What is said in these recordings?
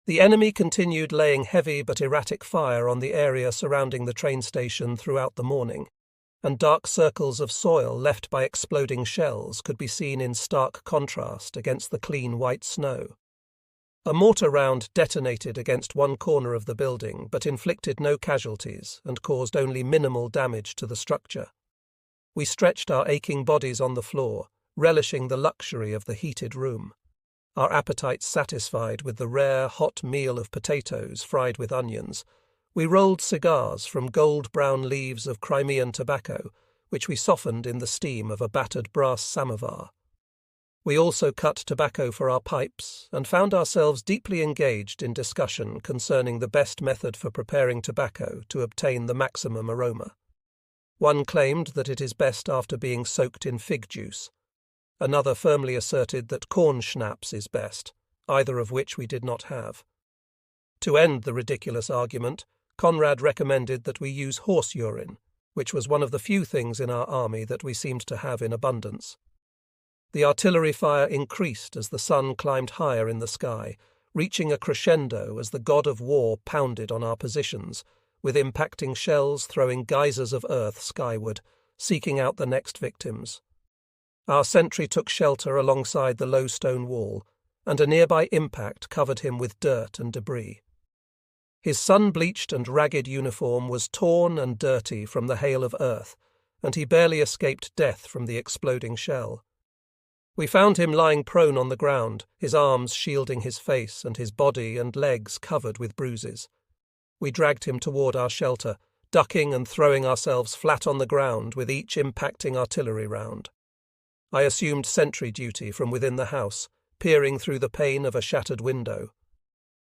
The enemy continued laying heavy but erratic fire on the area surrounding the train station throughout the morning, and dark circles of soil left by exploding shells could be seen in stark contrast against the clean white snow. A mortar round detonated against one corner of the building but inflicted no casualties and caused only minimal damage to the structure. We stretched our aching bodies on the floor, relishing the luxury of the heated room. Our appetites satisfied with the rare hot meal of potatoes fried with onions, we rolled cigars from gold-brown leaves of Crimean tobacco, which we softened in the steam of a battered brass samovar. We also cut tobacco for our pipes and found ourselves deeply engaged in discussion concerning the best method for preparing tobacco to obtain the maximum aroma. One claimed that it is best after being soaked in fig juice. Another firmly asserted that corn schnapps is best, either of which we did not have. To end the ridiculous argument, Conrad recommended that we use horse urine, which was one of the few things in our army that we seemed to have in abundance. The artillery fire increased as the sun climbed higher in the sky, reaching a crescendo as the god of war pounded on our positions, with impacting shells throwing geysers of earth skyward, seeking out the next victims. Our sentry took shelter alongside the low stone wall, and a nearby impact covered him with dirt and debris. His sun-bleached and ragged uniform was torn and dirty from the hail of earth, and he barely escaped death from the exploding shell. We found him lying prone on the ground, his arms shielding his face and his body and legs covered with bruises. We dragged him toward our shelter, ducking and throwing ourselves flat on the ground with each impacting artillery round. I assumed sentry duty from within the house, peering through the pane of a shattered window.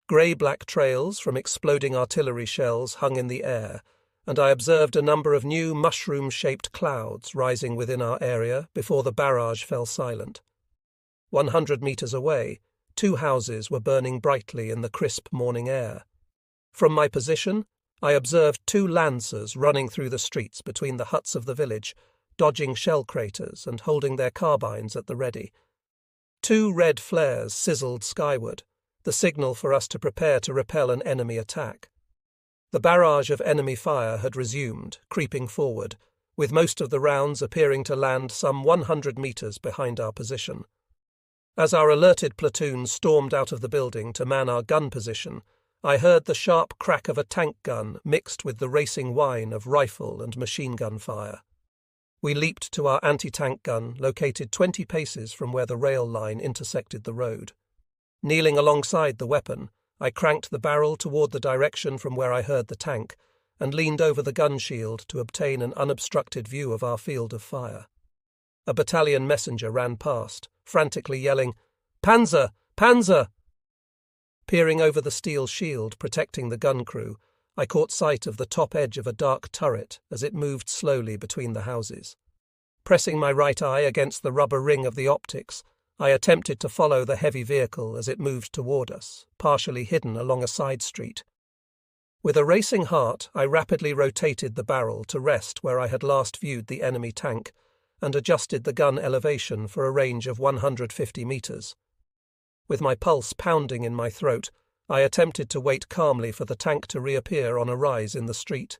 Grey-black trails from exploding artillery shells hung in the air, and I observed a number of new mushroom-shaped clouds rising within our area before the barrage fell silent. 100 meters away, 2 houses were burning brightly in the crisp morning air. From my position, I observed 2 lancers running through the streets between the huts of the village, dodging shell craters and holding their carbines at the ready. 2 red flares sizzled skyward, the signal for us to prepare to repel an enemy attack. The barrage of enemy fire had resumed, creeping forward, with most of the rounds appearing to land some 100 meters behind our position. As our alerted platoon stormed out of the building to man our gun position, I heard the sharp crack of a tank gun mixed with the racing whine of rifle and machine gun fire. We leaped to our anti-tank gun, located 20 paces from where the rail line intersected the road. Kneeling alongside the weapon, I cranked the barrel toward the direction from where I heard the tank and leaned over the gun shield to obtain an unobstructed view of our field of fire. A battalion messenger ran past, frantically yelling, "Panzer! Panzer!" Peering over the steel shield protecting the gun crew, I caught sight of the top edge of a dark turret as it moved slowly between the houses. Pressing my right eye against the rubber ring of the optics, I attempted to follow the heavy vehicle as it moved toward us, partially hidden along a side street. With a racing heart, I rapidly rotated the barrel to rest where I had last viewed the enemy tank and adjusted the gun elevation for a range of 150 meters. With my pulse pounding in my throat, I attempted to wait calmly for the tank to reappear on a rise in the street.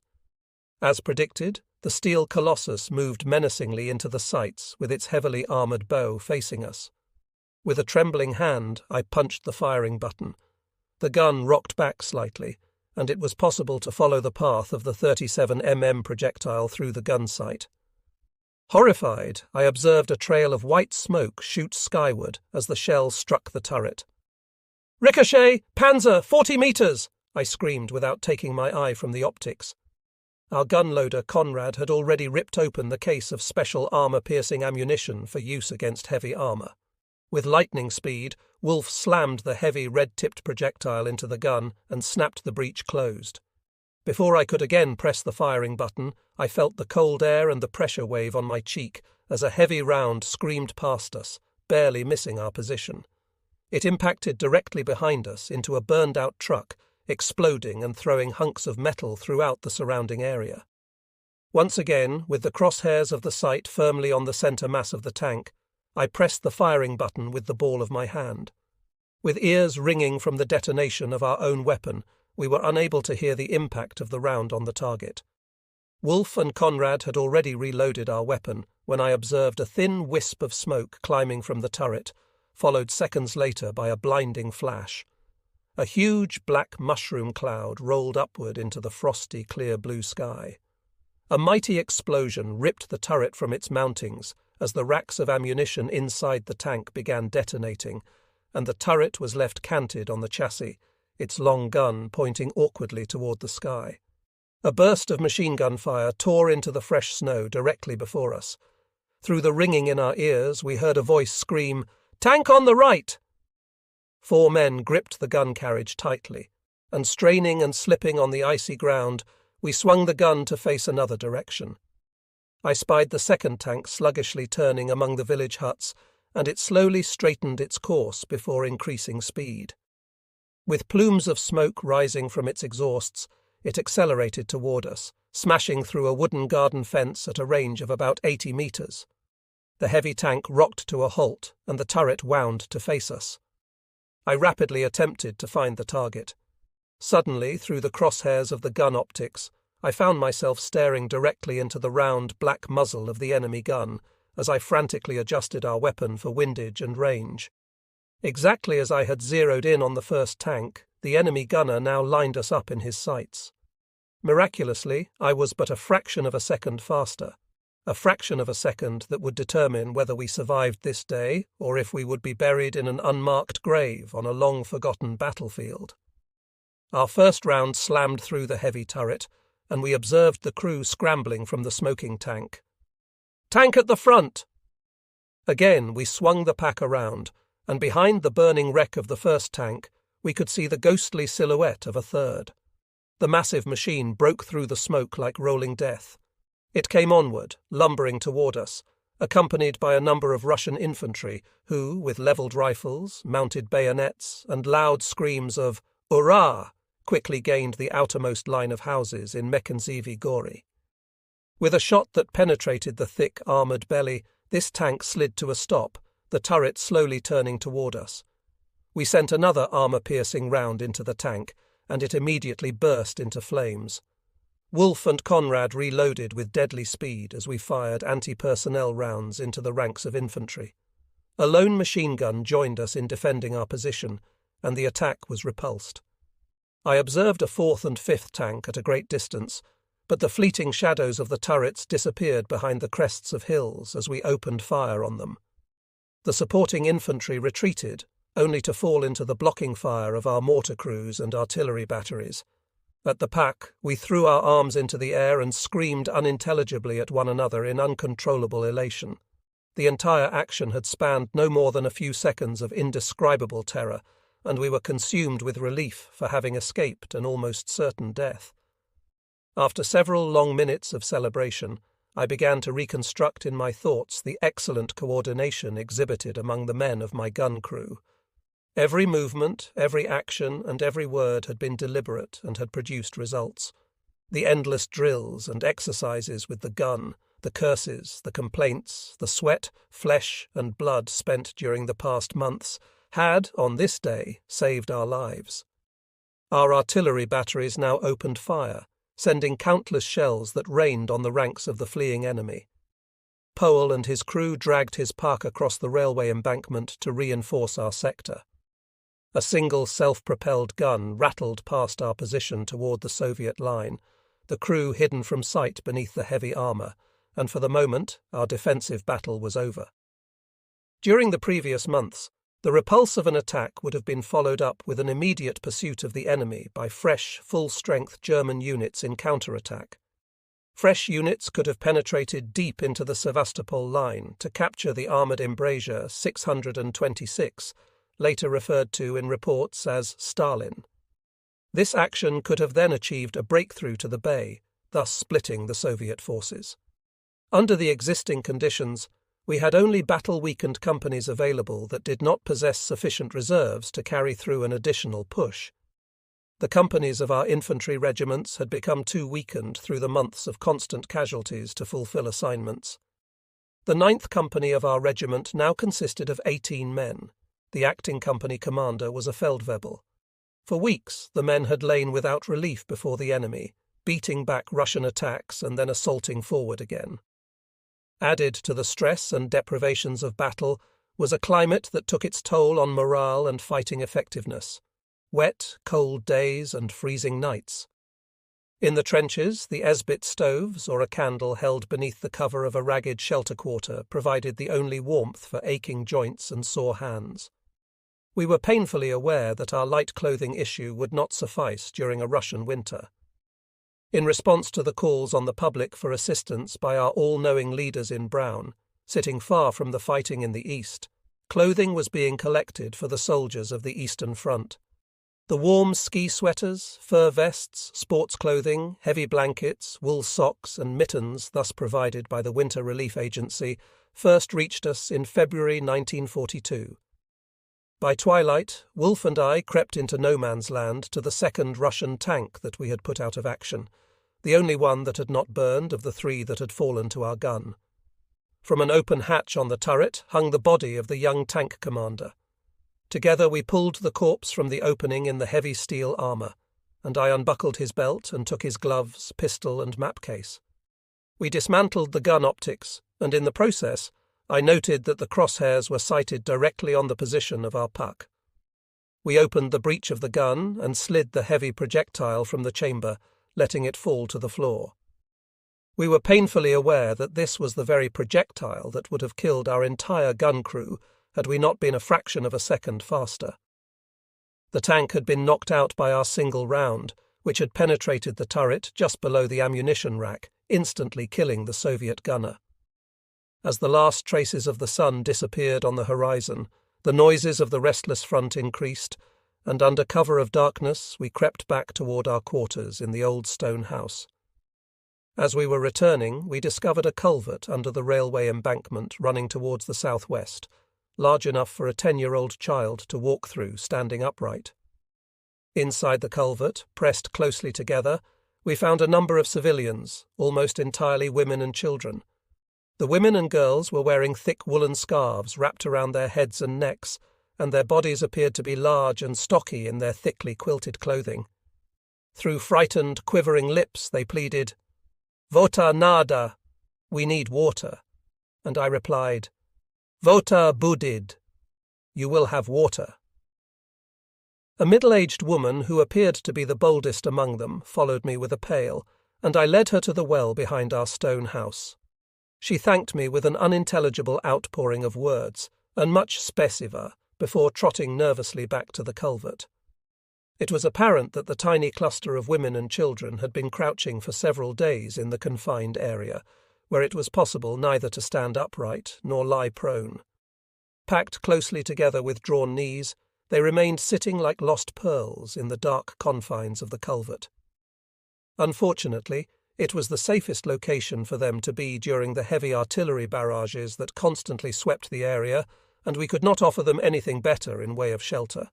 As predicted, the steel colossus moved menacingly into the sights with its heavily armoured bow facing us. With a trembling hand, I punched the firing button. The gun rocked back slightly, and it was possible to follow the path of the 37mm projectile through the gun sight. Horrified, I observed a trail of white smoke shoot skyward as the shell struck the turret. "Ricochet! Panzer! 40 meters!" I screamed without taking my eye from the optics. Our gun loader, Conrad, had already ripped open the case of special armor-piercing ammunition for use against heavy armor. With lightning speed, Wolf slammed the heavy red-tipped projectile into the gun and snapped the breech closed. Before I could again press the firing button, I felt the cold air and the pressure wave on my cheek as a heavy round screamed past us, barely missing our position. It impacted directly behind us into a burned-out truck, exploding and throwing hunks of metal throughout the surrounding area. Once again, with the crosshairs of the sight firmly on the center mass of the tank, I pressed the firing button with the ball of my hand. With ears ringing from the detonation of our own weapon, we were unable to hear the impact of the round on the target. Wolf and Conrad had already reloaded our weapon when I observed a thin wisp of smoke climbing from the turret, followed seconds later by a blinding flash. A huge black mushroom cloud rolled upward into the frosty, clear blue sky. A mighty explosion ripped the turret from its mountings as the racks of ammunition inside the tank began detonating, and the turret was left canted on the chassis, its long gun pointing awkwardly toward the sky. A burst of machine gun fire tore into the fresh snow directly before us. Through the ringing in our ears, we heard a voice scream, "Tank on the right!" 4 men gripped the gun carriage tightly, and straining and slipping on the icy ground, we swung the gun to face another direction. I spied the second tank sluggishly turning among the village huts, and it slowly straightened its course before increasing speed. With plumes of smoke rising from its exhausts, it accelerated toward us, smashing through a wooden garden fence at a range of about 80 meters. The heavy tank rocked to a halt, and the turret wound to face us. I rapidly attempted to find the target. Suddenly, through the crosshairs of the gun optics, I found myself staring directly into the round black muzzle of the enemy gun as I frantically adjusted our weapon for windage and range. Exactly as I had zeroed in on the first tank, the enemy gunner now lined us up in his sights. Miraculously, I was but a fraction of a second faster, a fraction of a second that would determine whether we survived this day or if we would be buried in an unmarked grave on a long-forgotten battlefield. Our first round slammed through the heavy turret, and we observed the crew scrambling from the smoking tank. "Tank at the front!" Again we swung the pack around, and behind the burning wreck of the first tank, we could see the ghostly silhouette of a third. The massive machine broke through the smoke like rolling death. It came onward, lumbering toward us, accompanied by a number of Russian infantry who, with levelled rifles, mounted bayonets, and loud screams of "Hurrah!" quickly gained the outermost line of houses in Mekenzievi Gori. With a shot that penetrated the thick, armoured belly, this tank slid to a stop, the turret slowly turning toward us. We sent another armour-piercing round into the tank, and it immediately burst into flames. Wolf and Conrad reloaded with deadly speed as we fired anti-personnel rounds into the ranks of infantry. A lone machine gun joined us in defending our position, and the attack was repulsed. I observed a 4th and 5th tank at a great distance, but the fleeting shadows of the turrets disappeared behind the crests of hills as we opened fire on them. The supporting infantry retreated, only to fall into the blocking fire of our mortar crews and artillery batteries. At the pack, we threw our arms into the air and screamed unintelligibly at one another in uncontrollable elation. The entire action had spanned no more than a few seconds of indescribable terror, and we were consumed with relief for having escaped an almost certain death. After several long minutes of celebration, I began to reconstruct in my thoughts the excellent coordination exhibited among the men of my gun crew. Every movement, every action, and every word had been deliberate and had produced results. The endless drills and exercises with the gun, the curses, the complaints, the sweat, flesh, and blood spent during the past months had, on this day, saved our lives. Our artillery batteries now opened fire, sending countless shells that rained on the ranks of the fleeing enemy. Powell and his crew dragged his pack across the railway embankment to reinforce our sector. A single self-propelled gun rattled past our position toward the Soviet line, the crew hidden from sight beneath the heavy armour, and for the moment our defensive battle was over. During the previous months, the repulse of an attack would have been followed up with an immediate pursuit of the enemy by fresh, full-strength German units in counterattack. Fresh units could have penetrated deep into the Sevastopol line to capture the armoured embrasure 626, later referred to in reports as Stalin. This action could have then achieved a breakthrough to the bay, thus splitting the Soviet forces. Under the existing conditions, we had only battle-weakened companies available that did not possess sufficient reserves to carry through an additional push. The companies of our infantry regiments had become too weakened through the months of constant casualties to fulfill assignments. The 9th Company of our regiment now consisted of 18 men, The acting company commander was a Feldwebel. For weeks, the men had lain without relief before the enemy, beating back Russian attacks and then assaulting forward again. Added to the stress and deprivations of battle was a climate that took its toll on morale and fighting effectiveness. Wet, cold days and freezing nights. In the trenches, the Esbit stoves, or a candle held beneath the cover of a ragged shelter quarter, provided the only warmth for aching joints and sore hands. We were painfully aware that our light clothing issue would not suffice during a Russian winter. In response to the calls on the public for assistance by our all-knowing leaders in brown, sitting far from the fighting in the east, clothing was being collected for the soldiers of the Eastern Front. The warm ski sweaters, fur vests, sports clothing, heavy blankets, wool socks and mittens thus provided by the Winter Relief Agency first reached us in February 1942. By twilight, Wolf and I crept into no man's land to the second Russian tank that we had put out of action, the only one that had not burned of the three that had fallen to our gun. From an open hatch on the turret hung the body of the young tank commander. Together we pulled the corpse from the opening in the heavy steel armour, and I unbuckled his belt and took his gloves, pistol and map case. We dismantled the gun optics, and in the process I noted that the crosshairs were sighted directly on the position of our puck. We opened the breech of the gun and slid the heavy projectile from the chamber, letting it fall to the floor. We were painfully aware that this was the very projectile that would have killed our entire gun crew had we not been a fraction of a second faster. The tank had been knocked out by our single round, which had penetrated the turret just below the ammunition rack, instantly killing the Soviet gunner. As the last traces of the sun disappeared on the horizon, the noises of the restless front increased, and under cover of darkness we crept back toward our quarters in the old stone house. As we were returning, we discovered a culvert under the railway embankment running towards the southwest, large enough for a 10-year-old child to walk through standing upright. Inside the culvert, pressed closely together, we found a number of civilians, almost entirely women and children. The women and girls were wearing thick woolen scarves wrapped around their heads and necks, and their bodies appeared to be large and stocky in their thickly quilted clothing. Through frightened, quivering lips they pleaded, "Vota nada, we need water," and I replied, "Vota budid, you will have water." A middle-aged woman who appeared to be the boldest among them followed me with a pail, and I led her to the well behind our stone house. She thanked me with an unintelligible outpouring of words, and much spesiva, before trotting nervously back to the culvert. It was apparent that the tiny cluster of women and children had been crouching for several days in the confined area, where it was possible neither to stand upright nor lie prone. Packed closely together with drawn knees, they remained sitting like lost pearls in the dark confines of the culvert. Unfortunately, it was the safest location for them to be during the heavy artillery barrages that constantly swept the area, and we could not offer them anything better in way of shelter.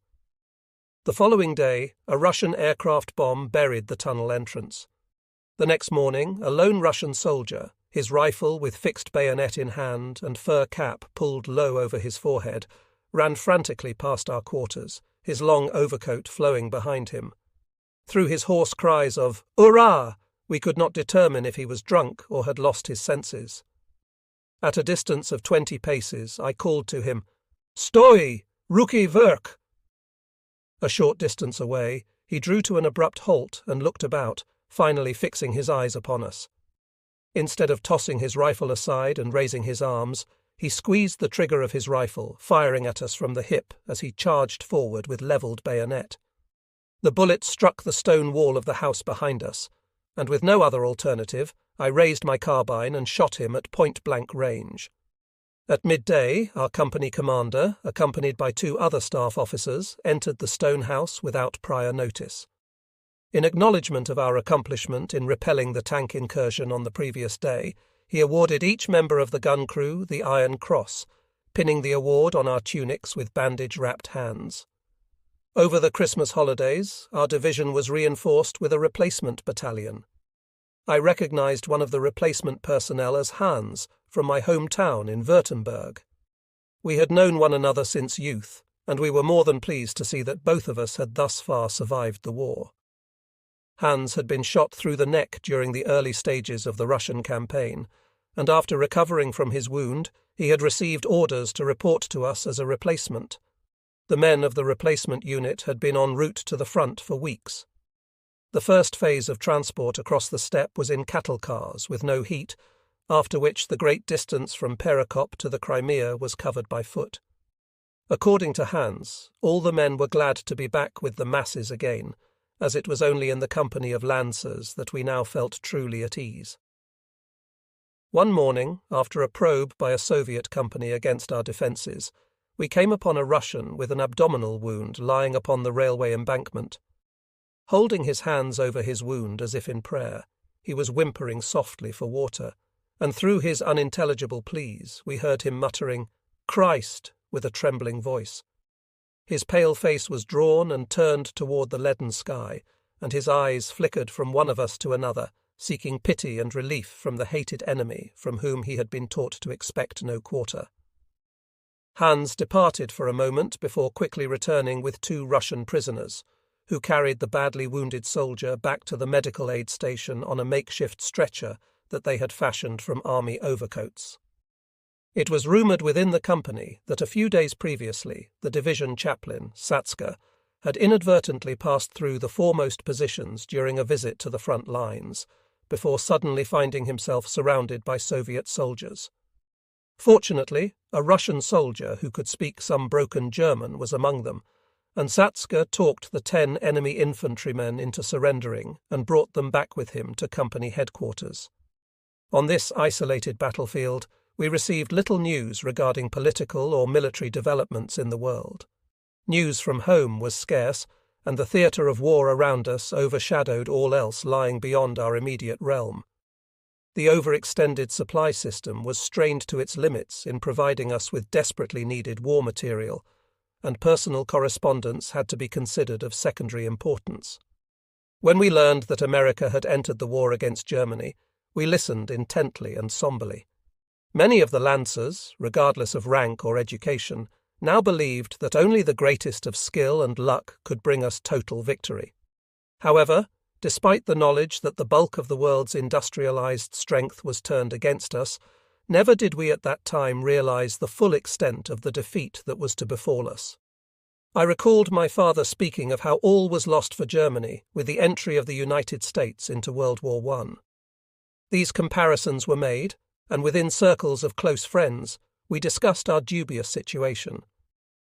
The following day, a Russian aircraft bomb buried the tunnel entrance. The next morning, a lone Russian soldier, his rifle with fixed bayonet in hand and fur cap pulled low over his forehead, ran frantically past our quarters, his long overcoat flowing behind him. Through his hoarse cries of "Hurrah!" we could not determine if he was drunk or had lost his senses. At a distance of 20 paces, I called to him, "Stoi! Ruki Verk!" A short distance away, he drew to an abrupt halt and looked about, finally fixing his eyes upon us. Instead of tossing his rifle aside and raising his arms, he squeezed the trigger of his rifle, firing at us from the hip as he charged forward with levelled bayonet. The bullet struck the stone wall of the house behind us, and with no other alternative, I raised my carbine and shot him at point-blank range. At midday, our company commander, accompanied by 2 other staff officers, entered the stone house without prior notice. In acknowledgement of our accomplishment in repelling the tank incursion on the previous day, he awarded each member of the gun crew the Iron Cross, pinning the award on our tunics with bandage-wrapped hands. Over the Christmas holidays, our division was reinforced with a replacement battalion. I recognized one of the replacement personnel as Hans, from my hometown in Württemberg. We had known one another since youth, and we were more than pleased to see that both of us had thus far survived the war. Hans had been shot through the neck during the early stages of the Russian campaign, and after recovering from his wound, he had received orders to report to us as a replacement. The men of the replacement unit had been en route to the front for weeks. The first phase of transport across the steppe was in cattle cars with no heat, after which the great distance from Perekop to the Crimea was covered by foot. According to Hans, all the men were glad to be back with the masses again, as it was only in the company of lancers that we now felt truly at ease. One morning, after a probe by a Soviet company against our defences, we came upon a Russian with an abdominal wound lying upon the railway embankment. Holding his hands over his wound as if in prayer, he was whimpering softly for water, and through his unintelligible pleas we heard him muttering, "Christ!" with a trembling voice. His pale face was drawn and turned toward the leaden sky, and his eyes flickered from one of us to another, seeking pity and relief from the hated enemy from whom he had been taught to expect no quarter. Hans departed for a moment before quickly returning with 2 Russian prisoners, who carried the badly wounded soldier back to the medical aid station on a makeshift stretcher that they had fashioned from army overcoats. It was rumoured within the company that a few days previously the division chaplain, Satska, had inadvertently passed through the foremost positions during a visit to the front lines, before suddenly finding himself surrounded by Soviet soldiers. Fortunately, a Russian soldier who could speak some broken German was among them, and Satska talked the 10 enemy infantrymen into surrendering and brought them back with him to company headquarters. On this isolated battlefield, we received little news regarding political or military developments in the world. News from home was scarce, and the theatre of war around us overshadowed all else lying beyond our immediate realm. The overextended supply system was strained to its limits in providing us with desperately needed war material, and personal correspondence had to be considered of secondary importance. When we learned that America had entered the war against Germany, we listened intently and somberly. Many of the lancers, regardless of rank or education, now believed that only the greatest of skill and luck could bring us total victory. However, despite the knowledge that the bulk of the world's industrialized strength was turned against us, never did we at that time realize the full extent of the defeat that was to befall us. I recalled my father speaking of how all was lost for Germany with the entry of the United States into World War I. These comparisons were made, and within circles of close friends, we discussed our dubious situation.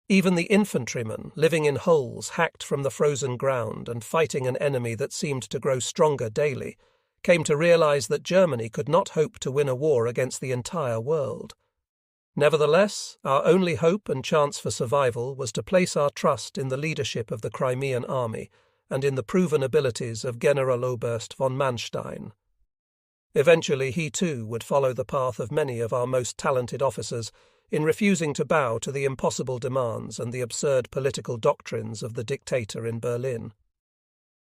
Even the infantrymen, living in holes hacked from the frozen ground and fighting an enemy that seemed to grow stronger daily, came to realize that Germany could not hope to win a war against the entire world. Nevertheless, our only hope and chance for survival was to place our trust in the leadership of the Crimean army and in the proven abilities of Generaloberst von Manstein. Eventually he too would follow the path of many of our most talented officers in refusing to bow to the impossible demands and the absurd political doctrines of the dictator in Berlin.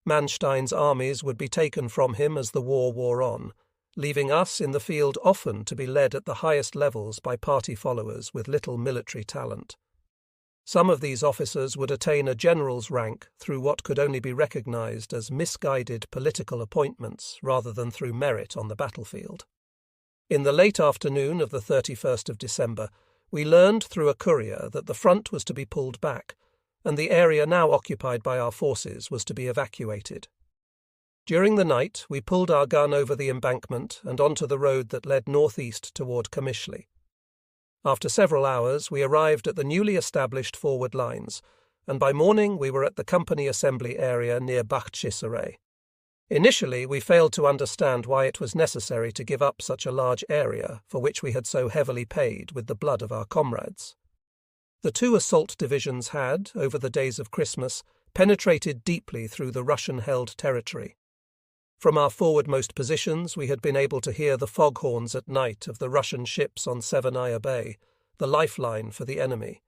Manstein's armies would be taken from him as the war wore on, leaving us in the field often to be led at the highest levels by party followers with little military talent. Some of these officers would attain a general's rank through what could only be recognized as misguided political appointments rather than through merit on the battlefield. In the late afternoon of the 31st of December, we learned through a courier that the front was to be pulled back, and the area now occupied by our forces was to be evacuated. During the night, we pulled our gun over the embankment and onto the road that led northeast toward Kamishli. After several hours, we arrived at the newly established forward lines, and by morning we were at the company assembly area near Bakhchisaray. Initially, we failed to understand why it was necessary to give up such a large area for which we had so heavily paid with the blood of our comrades. The 2 assault divisions had, over the days of Christmas, penetrated deeply through the Russian-held territory. From our forwardmost positions we had been able to hear the foghorns at night of the Russian ships on Severnaya Bay, the lifeline for the enemy.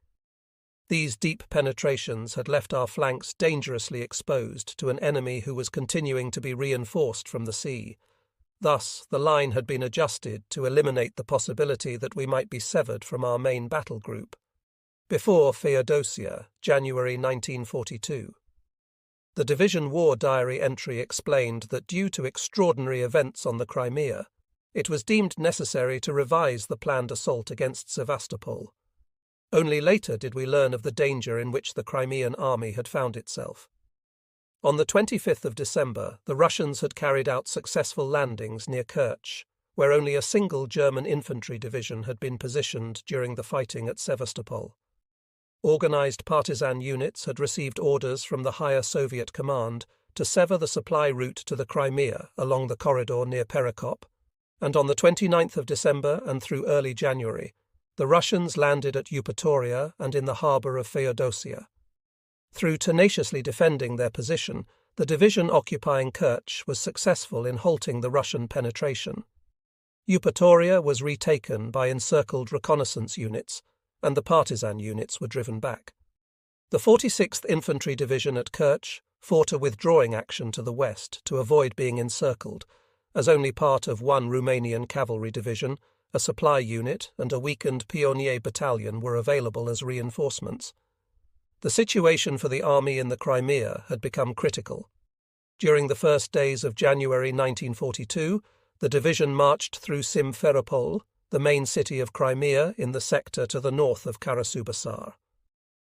These deep penetrations had left our flanks dangerously exposed to an enemy who was continuing to be reinforced from the sea. Thus, the line had been adjusted to eliminate the possibility that we might be severed from our main battle group. before Feodosia, January 1942. The Division War Diary entry explained that due to extraordinary events on the Crimea, it was deemed necessary to revise the planned assault against Sevastopol. Only later did we learn of the danger in which the Crimean army had found itself. On the 25th of December, the Russians had carried out successful landings near Kerch, where only a single German infantry division had been positioned during the fighting at Sevastopol. Organized partisan units had received orders from the higher Soviet command to sever the supply route to the Crimea along the corridor near Perekop, and on the 29th of December and through early January, the Russians landed at Eupatoria and in the harbour of Feodosia. Through tenaciously defending their position, the division occupying Kerch was successful in halting the Russian penetration. Eupatoria was retaken by encircled reconnaissance units, and the partisan units were driven back. The 46th Infantry Division at Kerch fought a withdrawing action to the west to avoid being encircled, as only part of one Romanian cavalry division, a supply unit, and a weakened Pionier battalion were available as reinforcements. The situation for the army in the Crimea had become critical. During the first days of January 1942, the division marched through Simferopol, the main city of Crimea in the sector to the north of Karasubasar.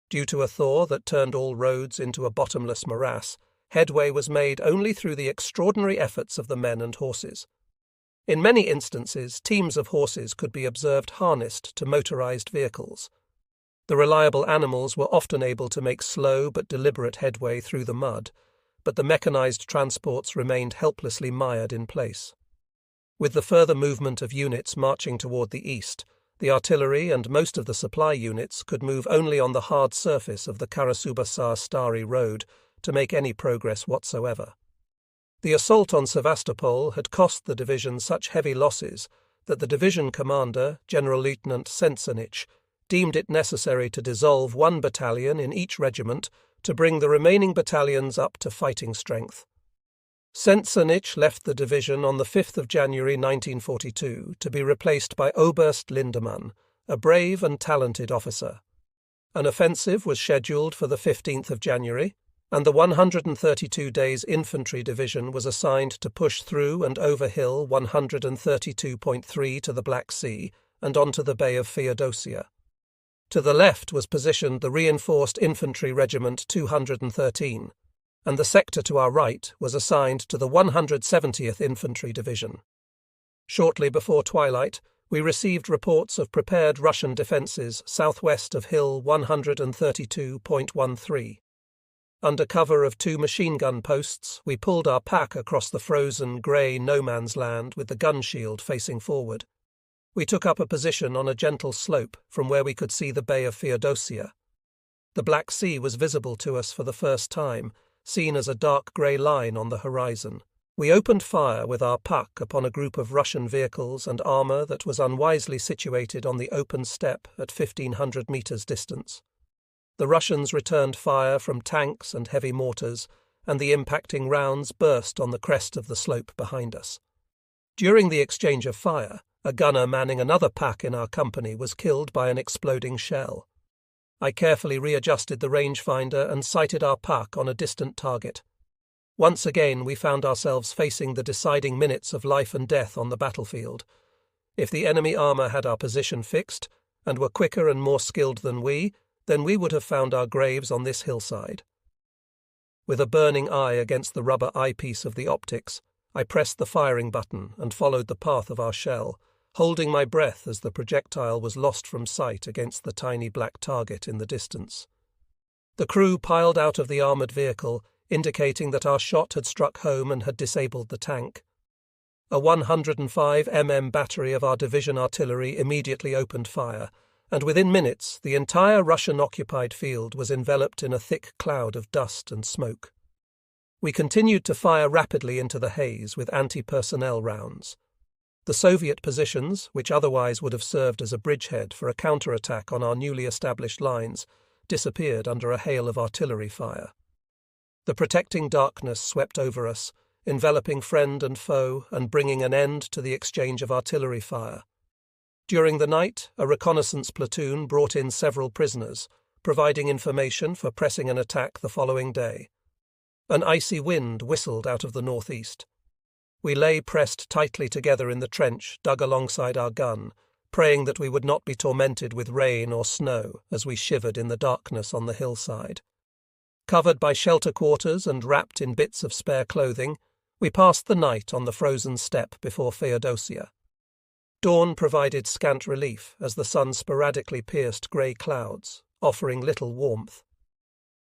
Due to a thaw that turned all roads into a bottomless morass, headway was made only through the extraordinary efforts of the men and horses. In many instances, teams of horses could be observed harnessed to motorized vehicles. The reliable animals were often able to make slow but deliberate headway through the mud, but the mechanized transports remained helplessly mired in place. With the further movement of units marching toward the east, the artillery and most of the supply units could move only on the hard surface of the Karasubasar-Stary road to make any progress whatsoever. The assault on Sevastopol had cost the division such heavy losses that the division commander, General-Lieutenant Sensenich, deemed it necessary to dissolve one battalion in each regiment to bring the remaining battalions up to fighting strength. Sensenich left the division on the 5th of January 1942 to be replaced by Oberst Lindemann, a brave and talented officer. An offensive was scheduled for the 15th of January, and the 132 Days Infantry Division was assigned to push through and over Hill 132.3 to the Black Sea and onto the Bay of Feodosia. To the left was positioned the reinforced Infantry Regiment 213, and the sector to our right was assigned to the 170th Infantry Division. Shortly before twilight, we received reports of prepared Russian defences southwest of Hill 132.13. Under cover of 2 machine gun posts, we pulled our pack across the frozen, grey no-man's land with the gun shield facing forward. We took up a position on a gentle slope from where we could see the Bay of Feodosia. The Black Sea was visible to us for the first time, seen as a dark grey line on the horizon. We opened fire with our puck upon a group of Russian vehicles and armour that was unwisely situated on the open steppe at 1,500 metres distance. The Russians returned fire from tanks and heavy mortars, and the impacting rounds burst on the crest of the slope behind us. During the exchange of fire, a gunner manning another pack in our company was killed by an exploding shell. I carefully readjusted the rangefinder and sighted our puck on a distant target. Once again we found ourselves facing the deciding minutes of life and death on the battlefield. If the enemy armour had our position fixed, and were quicker and more skilled than we, then we would have found our graves on this hillside. With a burning eye against the rubber eyepiece of the optics, I pressed the firing button and followed the path of our shell, holding my breath as the projectile was lost from sight against the tiny black target in the distance. The crew piled out of the armoured vehicle, indicating that our shot had struck home and had disabled the tank. A 105 mm battery of our division artillery immediately opened fire, and within minutes the entire Russian-occupied field was enveloped in a thick cloud of dust and smoke. We continued to fire rapidly into the haze with anti-personnel rounds. The Soviet positions, which otherwise would have served as a bridgehead for a counterattack on our newly established lines, disappeared under a hail of artillery fire. The protecting darkness swept over us, enveloping friend and foe and bringing an end to the exchange of artillery fire. During the night, a reconnaissance platoon brought in several prisoners, providing information for pressing an attack the following day. An icy wind whistled out of the northeast. We lay pressed tightly together in the trench dug alongside our gun, praying that we would not be tormented with rain or snow as we shivered in the darkness on the hillside. Covered by shelter quarters and wrapped in bits of spare clothing, we passed the night on the frozen steppe before Feodosia. Dawn provided scant relief as the sun sporadically pierced grey clouds, offering little warmth.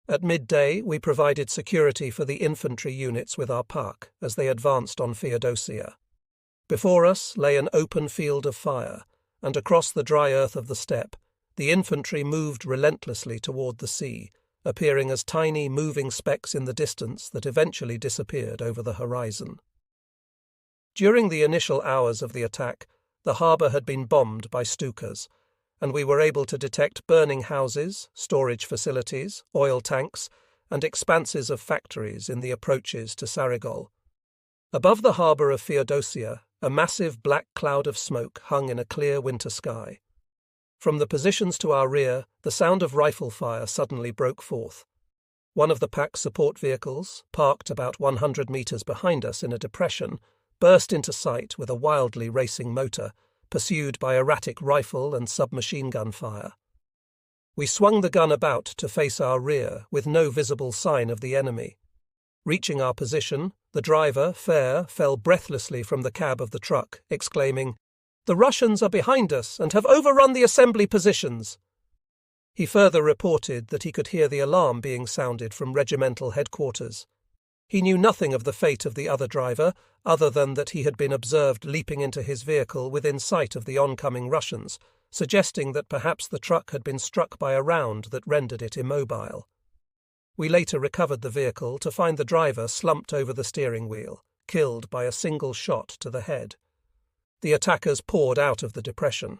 At midday, we provided security for the infantry units with our puck as they advanced on Feodosia. Before us lay an open field of fire, and across the dry earth of the steppe, the infantry moved relentlessly toward the sea, appearing as tiny moving specks in the distance that eventually disappeared over the horizon. During the initial hours of the attack, the harbour had been bombed by Stukas, and we were able to detect burning houses, storage facilities, oil tanks, and expanses of factories in the approaches to Sarigol. Above the harbour of Feodosia, a massive black cloud of smoke hung in a clear winter sky. From the positions to our rear, the sound of rifle fire suddenly broke forth. One of the pack support vehicles, parked about 100 metres behind us in a depression, burst into sight with a wildly racing motor, pursued by erratic rifle and submachine gun fire. We swung the gun about to face our rear with no visible sign of the enemy. Reaching our position, the driver, Fair, fell breathlessly from the cab of the truck, exclaiming, "The Russians are behind us and have overrun the assembly positions." He further reported that he could hear the alarm being sounded from regimental headquarters. He knew nothing of the fate of the other driver, other than that he had been observed leaping into his vehicle within sight of the oncoming Russians, suggesting that perhaps the truck had been struck by a round that rendered it immobile. We later recovered the vehicle to find the driver slumped over the steering wheel, killed by a single shot to the head. The attackers poured out of the depression.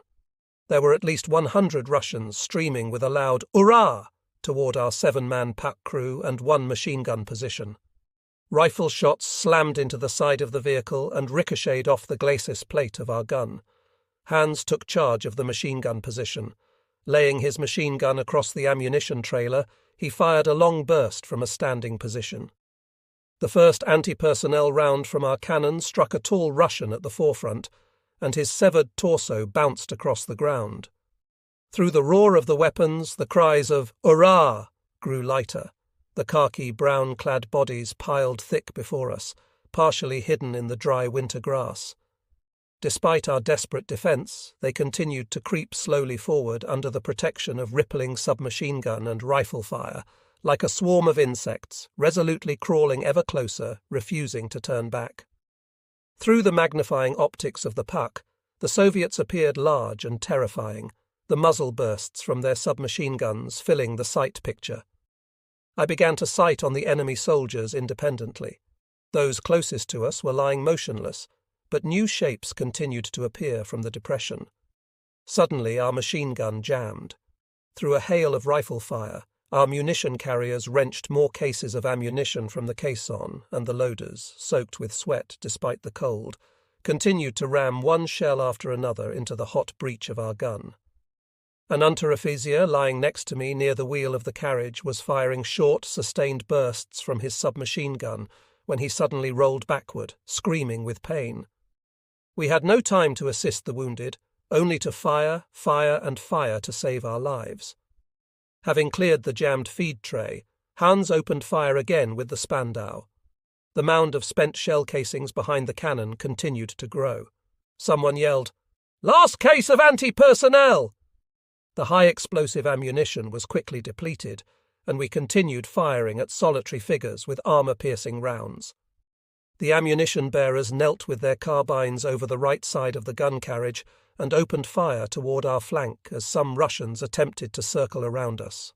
There were at least 100 Russians streaming with a loud "Hurrah!" toward our 7-man pack crew and one machine gun position. Rifle shots slammed into the side of the vehicle and ricocheted off the glacis plate of our gun. Hans took charge of the machine gun position. Laying his machine gun across the ammunition trailer, he fired a long burst from a standing position. The first anti-personnel round from our cannon struck a tall Russian at the forefront, and his severed torso bounced across the ground. Through the roar of the weapons, the cries of "Hurrah!" grew lighter. The khaki-brown-clad bodies piled thick before us, partially hidden in the dry winter grass. Despite our desperate defence, they continued to creep slowly forward under the protection of rippling submachine gun and rifle fire, like a swarm of insects, resolutely crawling ever closer, refusing to turn back. Through the magnifying optics of the puck, the Soviets appeared large and terrifying, the muzzle bursts from their submachine guns filling the sight picture. I began to sight on the enemy soldiers independently. Those closest to us were lying motionless, but new shapes continued to appear from the depression. Suddenly our machine gun jammed. Through a hail of rifle fire, our munition carriers wrenched more cases of ammunition from the caisson, and the loaders, soaked with sweat despite the cold, continued to ram one shell after another into the hot breech of our gun. An unteroffizier lying next to me near the wheel of the carriage was firing short, sustained bursts from his submachine gun when he suddenly rolled backward, screaming with pain. We had no time to assist the wounded, only to fire, and fire to save our lives. Having cleared the jammed feed tray, Hans opened fire again with the Spandau. The mound of spent shell casings behind the cannon continued to grow. Someone yelled, "Last case of anti-personnel!" The high-explosive ammunition was quickly depleted, and we continued firing at solitary figures with armour-piercing rounds. The ammunition-bearers knelt with their carbines over the right side of the gun carriage and opened fire toward our flank as some Russians attempted to circle around us.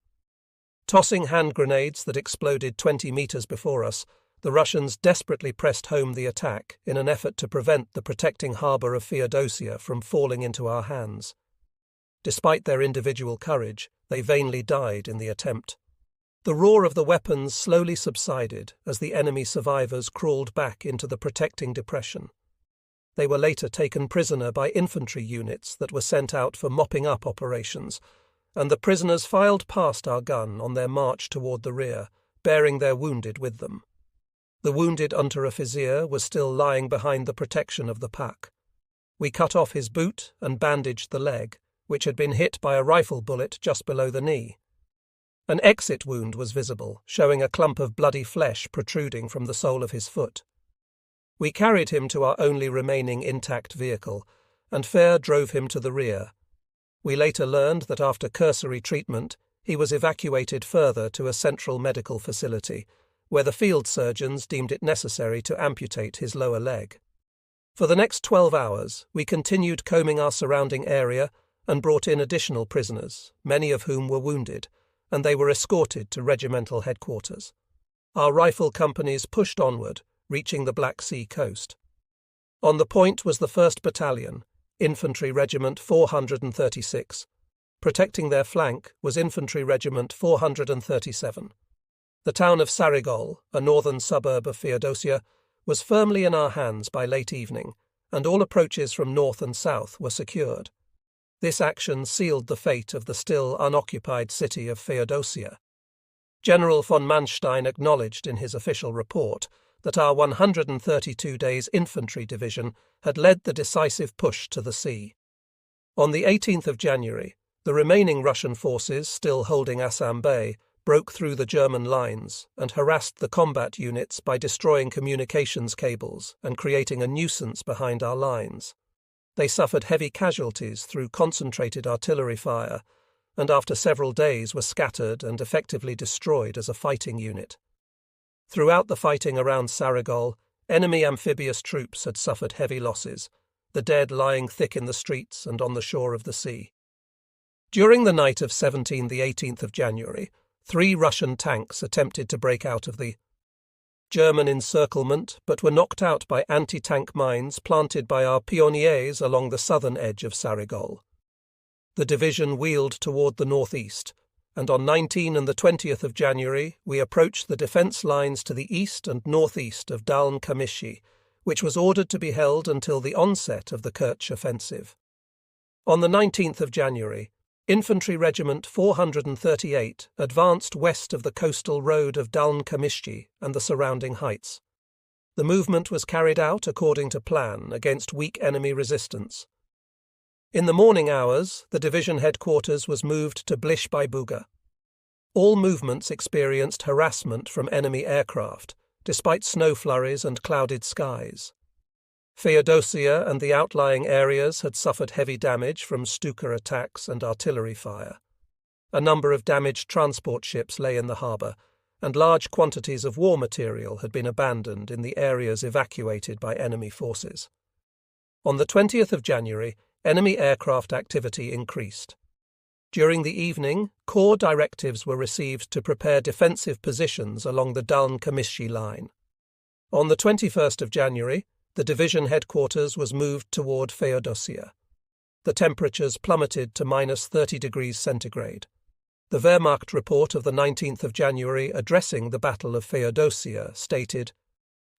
Tossing hand grenades that exploded 20 metres before us, the Russians desperately pressed home the attack in an effort to prevent the protecting harbour of Feodosia from falling into our hands. Despite their individual courage, they vainly died in the attempt. The roar of the weapons slowly subsided as the enemy survivors crawled back into the protecting depression. They were later taken prisoner by infantry units that were sent out for mopping up operations, and the prisoners filed past our gun on their march toward the rear, bearing their wounded with them. The wounded unteroffizier was still lying behind the protection of the pack. We cut off his boot and bandaged the leg, which had been hit by a rifle bullet just below the knee. An exit wound was visible, showing a clump of bloody flesh protruding from the sole of his foot. We carried him to our only remaining intact vehicle, and Fair drove him to the rear. We later learned that after cursory treatment, he was evacuated further to a central medical facility, where the field surgeons deemed it necessary to amputate his lower leg. For the next 12 hours, we continued combing our surrounding area and brought in additional prisoners, many of whom were wounded, and they were escorted to regimental headquarters. Our rifle companies pushed onward, reaching the Black Sea coast. On the point was the 1st Battalion, Infantry Regiment 436. Protecting their flank was Infantry Regiment 437. The town of Sarigol, a northern suburb of Feodosia, was firmly in our hands by late evening, and all approaches from north and south were secured. This action sealed the fate of the still unoccupied city of Feodosia. General von Manstein acknowledged in his official report that our 132 days Infantry Division had led the decisive push to the sea. On the 18th of January, the remaining Russian forces still holding Assam Bay broke through the German lines and harassed the combat units by destroying communications cables and creating a nuisance behind our lines. They suffered heavy casualties through concentrated artillery fire, and after several days were scattered and effectively destroyed as a fighting unit. Throughout the fighting around Sarigol, enemy amphibious troops had suffered heavy losses, the dead lying thick in the streets and on the shore of the sea. During the night of 18th of January, 3 Russian tanks attempted to break out of the German encirclement, but were knocked out by anti-tank mines planted by our pioneers along the southern edge of Sarigol. The division wheeled toward the northeast, and on 19 and the 20th of January we approached the defence lines to the east and northeast of Daln Kamishi, which was ordered to be held until the onset of the Kerch offensive. On the 19th of January, Infantry Regiment 438 advanced west of the coastal road of Daln Kamishi and the surrounding heights. The movement was carried out according to plan against weak enemy resistance. In the morning hours, the division headquarters was moved to Blish-by-Buga. All movements experienced harassment from enemy aircraft, despite snow flurries and clouded skies. Feodosia and the outlying areas had suffered heavy damage from Stuka attacks and artillery fire. A number of damaged transport ships lay in the harbour, and large quantities of war material had been abandoned in the areas evacuated by enemy forces. On the 20th of January, enemy aircraft activity increased. During the evening, corps directives were received to prepare defensive positions along the Daln Kamishi line. On the 21st of January, the division headquarters was moved toward Feodosia. The temperatures plummeted to -30 degrees centigrade. The Wehrmacht report of the 19th of January addressing the Battle of Feodosia stated,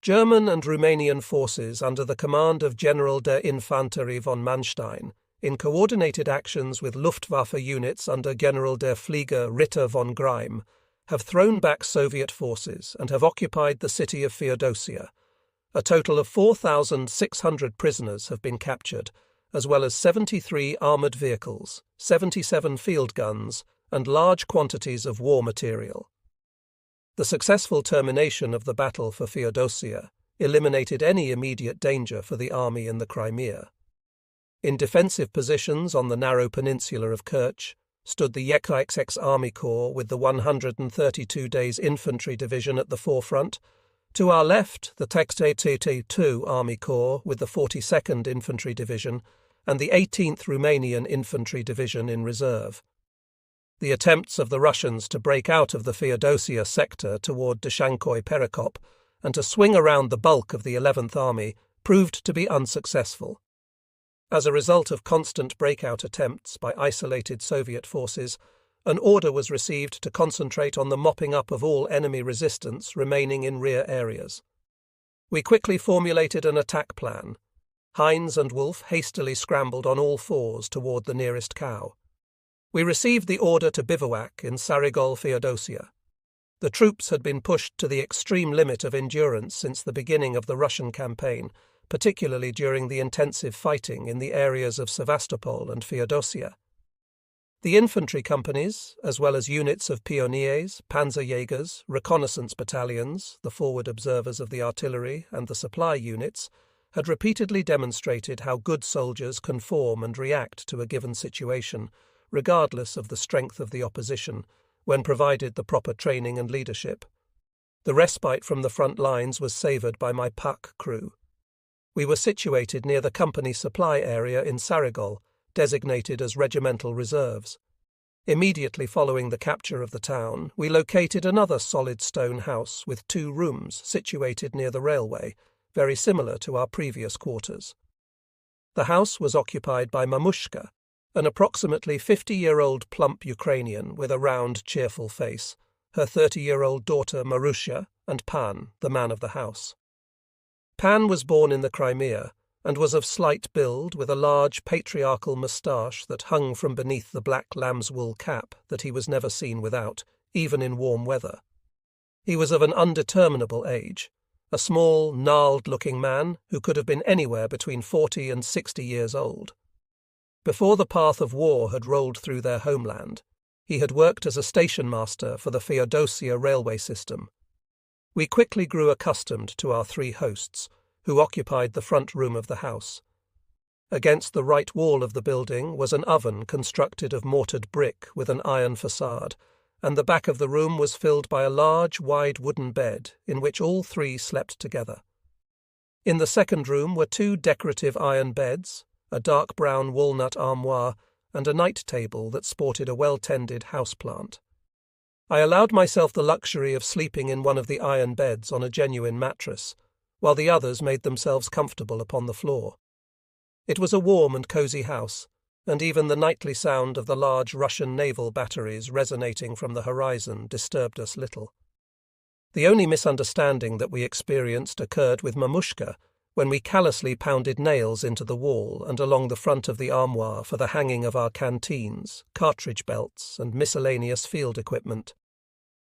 German and Romanian forces under the command of General der Infanterie von Manstein, in coordinated actions with Luftwaffe units under General der Flieger Ritter von Greim, have thrown back Soviet forces and have occupied the city of Feodosia. A total of 4,600 prisoners have been captured, as well as 73 armoured vehicles, 77 field guns, and large quantities of war material. The successful termination of the battle for Feodosia eliminated any immediate danger for the army in the Crimea. In defensive positions on the narrow peninsula of Kerch stood the YXX Army Corps with the 132 Days Infantry Division at the forefront. To our left, the TT2 Army Corps with the 42nd Infantry Division and the 18th Romanian Infantry Division in reserve. The attempts of the Russians to break out of the Feodosia sector toward Dushankoy-Perekop and to swing around the bulk of the 11th Army proved to be unsuccessful. As a result of constant breakout attempts by isolated Soviet forces, an order was received to concentrate on the mopping up of all enemy resistance remaining in rear areas. We quickly formulated an attack plan. Heinz and Wolf hastily scrambled on all fours toward the nearest cow. We received the order to bivouac in Sarigol, Feodosia. The troops had been pushed to the extreme limit of endurance since the beginning of the Russian campaign, particularly during the intensive fighting in the areas of Sevastopol and Feodosia. The infantry companies, as well as units of pioneers, panzerjägers, reconnaissance battalions, the forward observers of the artillery, and the supply units, had repeatedly demonstrated how good soldiers can form and react to a given situation, regardless of the strength of the opposition, when provided the proper training and leadership. The respite from the front lines was savoured by my PAK crew. We were situated near the company supply area in Sarigol, designated as regimental reserves. Immediately following the capture of the town, we located another solid stone house with 2 rooms situated near the railway, very similar to our previous quarters. The house was occupied by Mamushka, an approximately 50-year-old plump Ukrainian with a round, cheerful face, her 30-year-old daughter Marussia, and Pan, the man of the house. Pan was born in the Crimea and was of slight build, with a large patriarchal moustache that hung from beneath the black lamb's-wool cap that he was never seen without, even in warm weather. He was of an undeterminable age, a small, gnarled-looking man who could have been anywhere between 40 and 60 years old. Before the path of war had rolled through their homeland, he had worked as a station master for the Feodosia railway system. We quickly grew accustomed to our 3 hosts, who occupied the front room of the house. Against the right wall of the building was an oven constructed of mortared brick with an iron facade, and the back of the room was filled by a large, wide wooden bed in which all 3 slept together. In the second room were 2 decorative iron beds, a dark brown walnut armoire, and a night table that sported a well-tended house-plant. I allowed myself the luxury of sleeping in one of the iron beds on a genuine mattress, while the others made themselves comfortable upon the floor. It was a warm and cosy house, and even the nightly sound of the large Russian naval batteries resonating from the horizon disturbed us little. The only misunderstanding that we experienced occurred with Mamushka, when we callously pounded nails into the wall and along the front of the armoire for the hanging of our canteens, cartridge belts, and miscellaneous field equipment.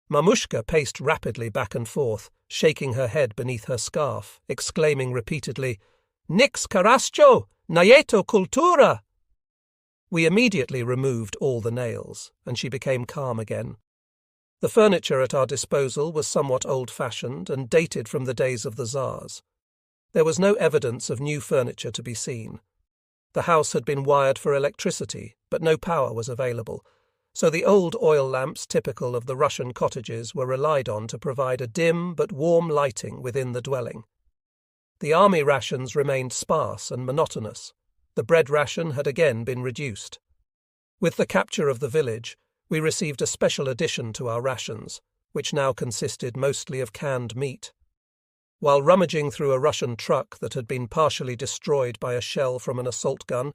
Mamushka paced rapidly back and forth, shaking her head beneath her scarf, exclaiming repeatedly, "Nix Karascho! Najeto kultura!" We immediately removed all the nails, and she became calm again. The furniture at our disposal was somewhat old-fashioned and dated from the days of the Tsars. There was no evidence of new furniture to be seen. The house had been wired for electricity, but no power was available, so the old oil lamps typical of the Russian cottages were relied on to provide a dim but warm lighting within the dwelling. The army rations remained sparse and monotonous. The bread ration had again been reduced. With the capture of the village, we received a special addition to our rations, which now consisted mostly of canned meat. While rummaging through a Russian truck that had been partially destroyed by a shell from an assault gun,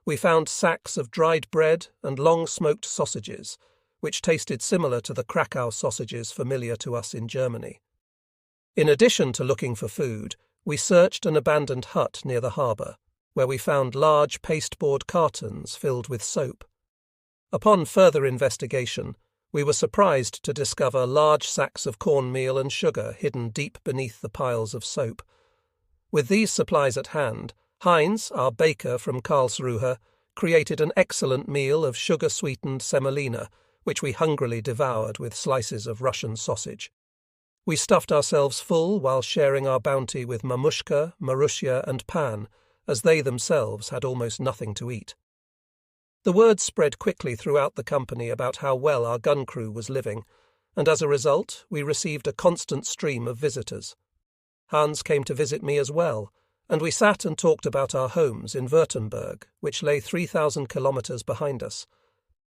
we found sacks of dried bread and long-smoked sausages, which tasted similar to the Krakow sausages familiar to us in Germany. In addition to looking for food, we searched an abandoned hut near the harbour, where we found large pasteboard cartons filled with soap. Upon further investigation, we were surprised to discover large sacks of cornmeal and sugar hidden deep beneath the piles of soap. With these supplies at hand, Heinz, our baker from Karlsruhe, created an excellent meal of sugar-sweetened semolina, which we hungrily devoured with slices of Russian sausage. We stuffed ourselves full while sharing our bounty with Mamushka, Marussia, and Pan, as they themselves had almost nothing to eat. The word spread quickly throughout the company about how well our gun crew was living, and as a result we received a constant stream of visitors. Hans came to visit me as well, and we sat and talked about our homes in Württemberg, which lay 3,000 kilometres behind us.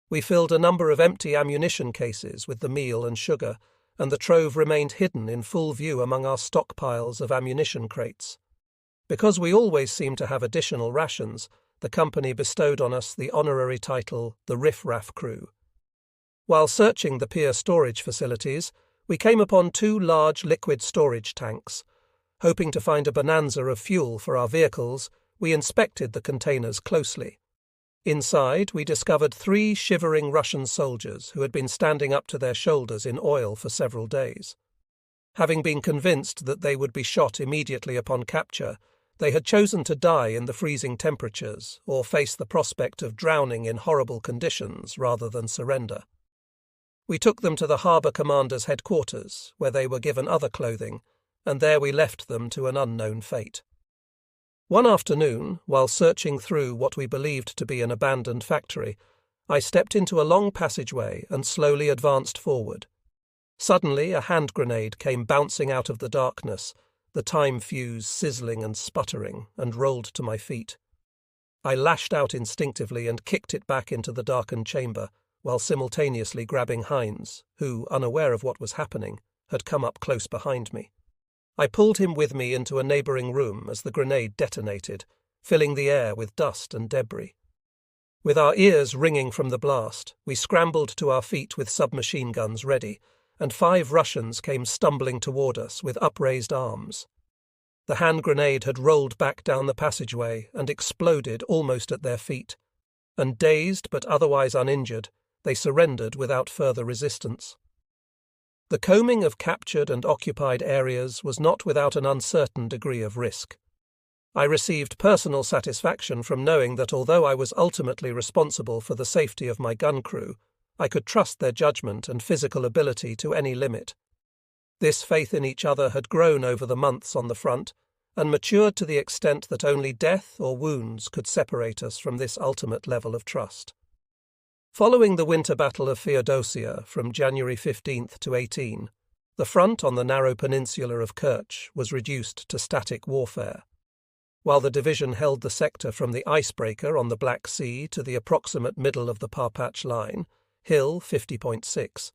We filled a number of empty ammunition cases with the meal and sugar, and the trove remained hidden in full view among our stockpiles of ammunition crates. Because we always seemed to have additional rations, the company bestowed on us the honorary title, the Riff Raff Crew. While searching the pier storage facilities, we came upon 2 large liquid storage tanks. Hoping to find a bonanza of fuel for our vehicles, We inspected the containers closely. Inside, we discovered 3 shivering Russian soldiers who had been standing up to their shoulders in oil for several days. Having been convinced that they would be shot immediately upon capture, they had chosen to die in the freezing temperatures or face the prospect of drowning in horrible conditions rather than surrender. We took them to the harbour commander's headquarters, where they were given other clothing, and there we left them to an unknown fate. One afternoon, while searching through what we believed to be an abandoned factory, I stepped into a long passageway and slowly advanced forward. Suddenly a hand grenade came bouncing out of the darkness, the time fuse sizzling and sputtering, and rolled to my feet. I lashed out instinctively and kicked it back into the darkened chamber, while simultaneously grabbing Heinz, who, unaware of what was happening, had come up close behind me. I pulled him with me into a neighbouring room as the grenade detonated, filling the air with dust and debris. With our ears ringing from the blast, we scrambled to our feet with submachine guns ready, and 5 Russians came stumbling toward us with upraised arms. The hand grenade had rolled back down the passageway and exploded almost at their feet, and dazed but otherwise uninjured, they surrendered without further resistance. The combing of captured and occupied areas was not without an uncertain degree of risk. I received personal satisfaction from knowing that although I was ultimately responsible for the safety of my gun crew, I could trust their judgment and physical ability to any limit. This faith in each other had grown over the months on the front, and matured to the extent that only death or wounds could separate us from this ultimate level of trust. Following the winter battle of Feodosia from January 15th to 18, the front on the narrow peninsula of Kerch was reduced to static warfare. While the division held the sector from the icebreaker on the Black Sea to the approximate middle of the Parpach line, Hill 50.6,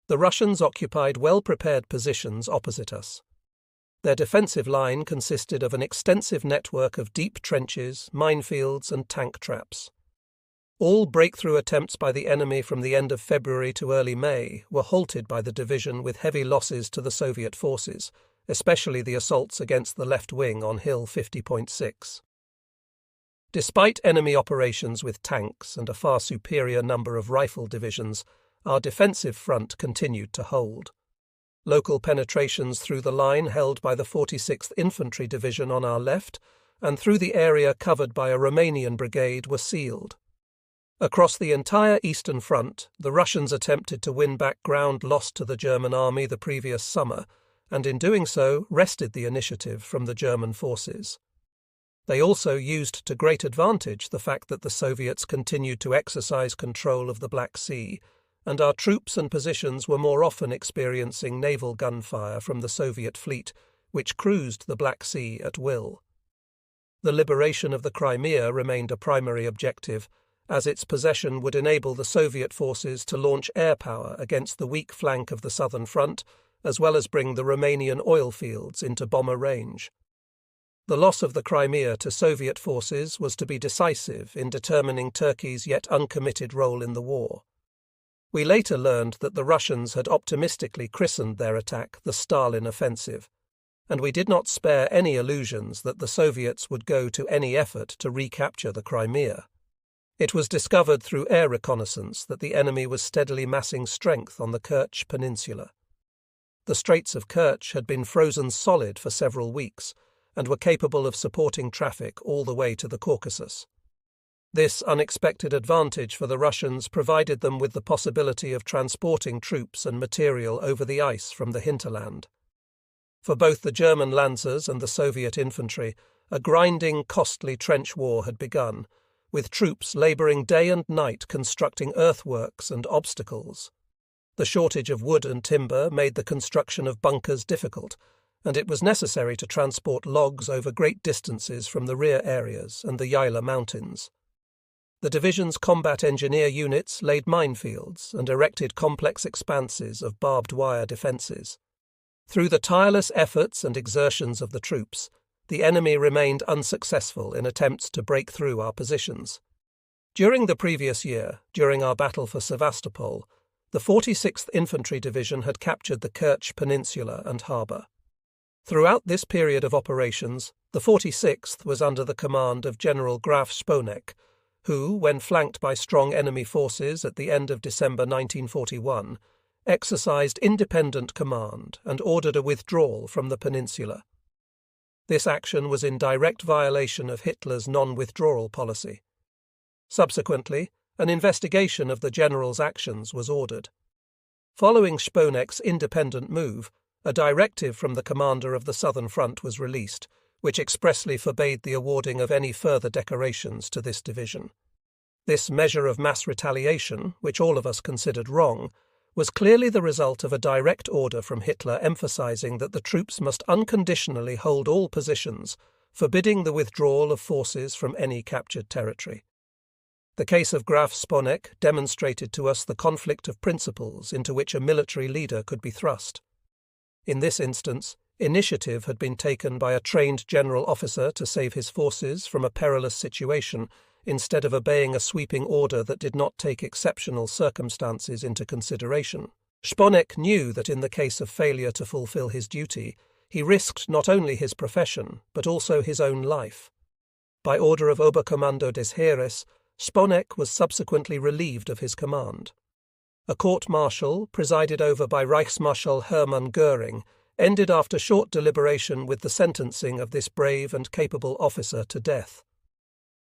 the Russians occupied well-prepared positions opposite us. Their defensive line consisted of an extensive network of deep trenches, minefields, and tank traps. All breakthrough attempts by the enemy from the end of February to early May were halted by the division with heavy losses to the Soviet forces, especially the assaults against the left wing on Hill 50.6. Despite enemy operations with tanks and a far superior number of rifle divisions, our defensive front continued to hold. Local penetrations through the line held by the 46th Infantry Division on our left and through the area covered by a Romanian brigade were sealed. Across the entire eastern front, the Russians attempted to win back ground lost to the German army the previous summer, and in doing so wrested the initiative from the German forces. They also used to great advantage the fact that the Soviets continued to exercise control of the Black Sea, and our troops and positions were more often experiencing naval gunfire from the Soviet fleet, which cruised the Black Sea at will. The liberation of the Crimea remained a primary objective, as its possession would enable the Soviet forces to launch air power against the weak flank of the southern front, as well as bring the Romanian oil fields into bomber range. The loss of the Crimea to Soviet forces was to be decisive in determining Turkey's yet uncommitted role in the war. We later learned that the Russians had optimistically christened their attack the Stalin Offensive, and we did not spare any illusions that the Soviets would go to any effort to recapture the Crimea. It was discovered through air reconnaissance that the enemy was steadily massing strength on the Kerch Peninsula. The Straits of Kerch had been frozen solid for several weeks and were capable of supporting traffic all the way to the Caucasus. This unexpected advantage for the Russians provided them with the possibility of transporting troops and material over the ice from the hinterland. For both the German Lancers and the Soviet infantry, a grinding, costly trench war had begun, with troops labouring day and night constructing earthworks and obstacles. The shortage of wood and timber made the construction of bunkers difficult, and it was necessary to transport logs over great distances from the rear areas and the Yaila Mountains. The division's combat engineer units laid minefields and erected complex expanses of barbed wire defences. Through the tireless efforts and exertions of the troops, the enemy remained unsuccessful in attempts to break through our positions. During the previous year, during our battle for Sevastopol, the 46th Infantry Division had captured the Kerch Peninsula and harbour. Throughout this period of operations, the 46th was under the command of General Graf Sponeck, who, when flanked by strong enemy forces at the end of December 1941, exercised independent command and ordered a withdrawal from the peninsula. This action was in direct violation of Hitler's non-withdrawal policy. Subsequently, an investigation of the general's actions was ordered. Following Sponeck's independent move, a directive from the commander of the Southern Front was released, which expressly forbade the awarding of any further decorations to this division. This measure of mass retaliation, which all of us considered wrong, was clearly the result of a direct order from Hitler emphasizing that the troops must unconditionally hold all positions, forbidding the withdrawal of forces from any captured territory. The case of Graf Sponeck demonstrated to us the conflict of principles into which a military leader could be thrust. In this instance, initiative had been taken by a trained general officer to save his forces from a perilous situation, instead of obeying a sweeping order that did not take exceptional circumstances into consideration. Sponeck knew that in the case of failure to fulfill his duty, he risked not only his profession, but also his own life. By order of Oberkommando des Heeres, Sponeck was subsequently relieved of his command. A court-martial, presided over by Reichsmarschall Hermann Göring, ended after short deliberation with the sentencing of this brave and capable officer to death.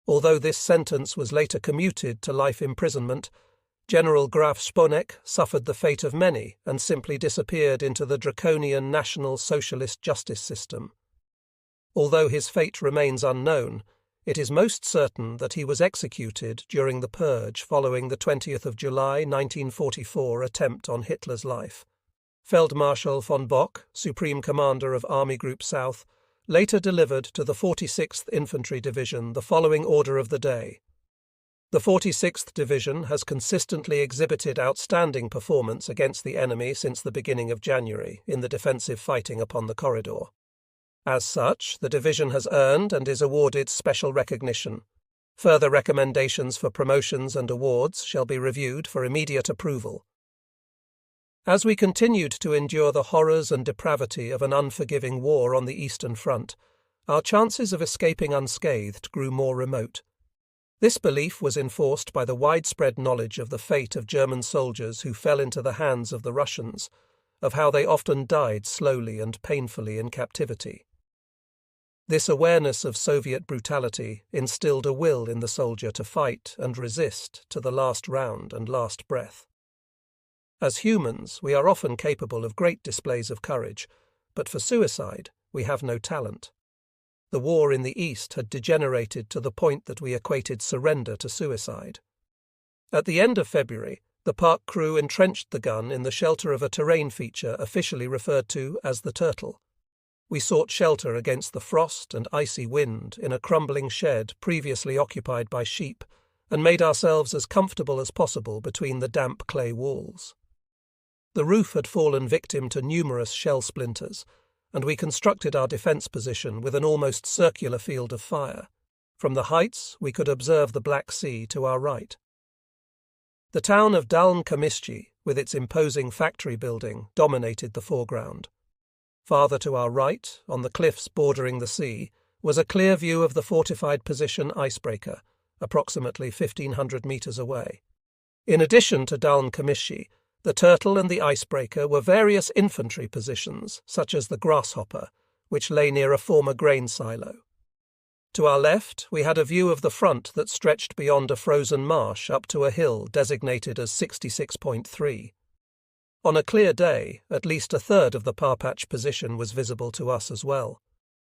Although this sentence was later commuted to life imprisonment, General Graf Sponeck suffered the fate of many and simply disappeared into the draconian National Socialist justice system. Although his fate remains unknown, it is most certain that he was executed during the purge following the 20th of July 1944 attempt on Hitler's life. Feldmarschall von Bock, Supreme Commander of Army Group South, later delivered to the 46th Infantry Division the following order of the day. The 46th Division has consistently exhibited outstanding performance against the enemy since the beginning of January in the defensive fighting upon the corridor. As such, the division has earned and is awarded special recognition. Further recommendations for promotions and awards shall be reviewed for immediate approval. As we continued to endure the horrors and depravity of an unforgiving war on the Eastern Front, our chances of escaping unscathed grew more remote. This belief was enforced by the widespread knowledge of the fate of German soldiers who fell into the hands of the Russians, of how they often died slowly and painfully in captivity. This awareness of Soviet brutality instilled a will in the soldier to fight and resist to the last round and last breath. As humans, we are often capable of great displays of courage, but for suicide, we have no talent. The war in the East had degenerated to the point that we equated surrender to suicide. At the end of February, the park crew entrenched the gun in the shelter of a terrain feature officially referred to as the Turtle. We sought shelter against the frost and icy wind in a crumbling shed previously occupied by sheep, and made ourselves as comfortable as possible between the damp clay walls. The roof had fallen victim to numerous shell splinters, and we constructed our defence position with an almost circular field of fire. From the heights we could observe the Black Sea to our right. The town of Daln-Kamischy, with its imposing factory building, dominated the foreground. Farther to our right, on the cliffs bordering the sea, was a clear view of the fortified position Icebreaker, approximately 1,500 metres away. In addition to Daln-Kamischy, the Turtle and the Icebreaker were various infantry positions, such as the Grasshopper, which lay near a former grain silo. To our left, we had a view of the front that stretched beyond a frozen marsh up to a hill designated as 66.3. On a clear day, at least a third of the Parpatch position was visible to us as well.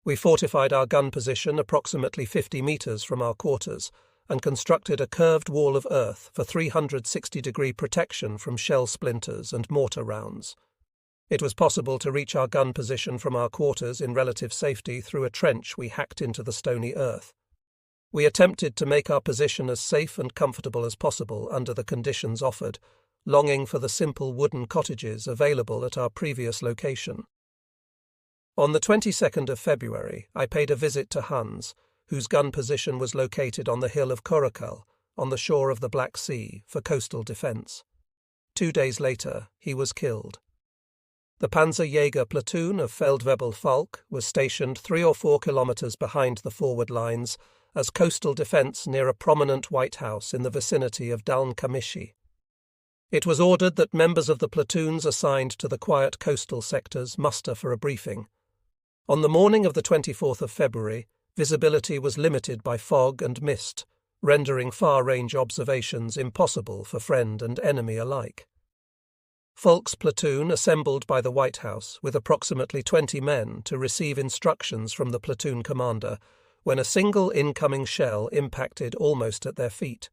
We fortified our gun position approximately 50 metres from our quarters and constructed a curved wall of earth for 360-degree protection from shell splinters and mortar rounds. It was possible to reach our gun position from our quarters in relative safety through a trench we hacked into the stony earth. We attempted to make our position as safe and comfortable as possible under the conditions offered, longing for the simple wooden cottages available at our previous location. On the 22nd of February, I paid a visit to Hans, whose gun position was located on the hill of Korakal, on the shore of the Black Sea, for coastal defence. 2 days later, he was killed. The Panzerjäger platoon of Feldwebel Falk was stationed 3 or 4 kilometers behind the forward lines as coastal defense near a prominent White House in the vicinity of Daln-Kamishi. It was ordered that members of the platoons assigned to the quiet coastal sectors muster for a briefing. On the morning of the 24th of February, visibility was limited by fog and mist, rendering far-range observations impossible for friend and enemy alike. Falk's platoon assembled by the White House with approximately 20 men to receive instructions from the platoon commander when a single incoming shell impacted almost at their feet.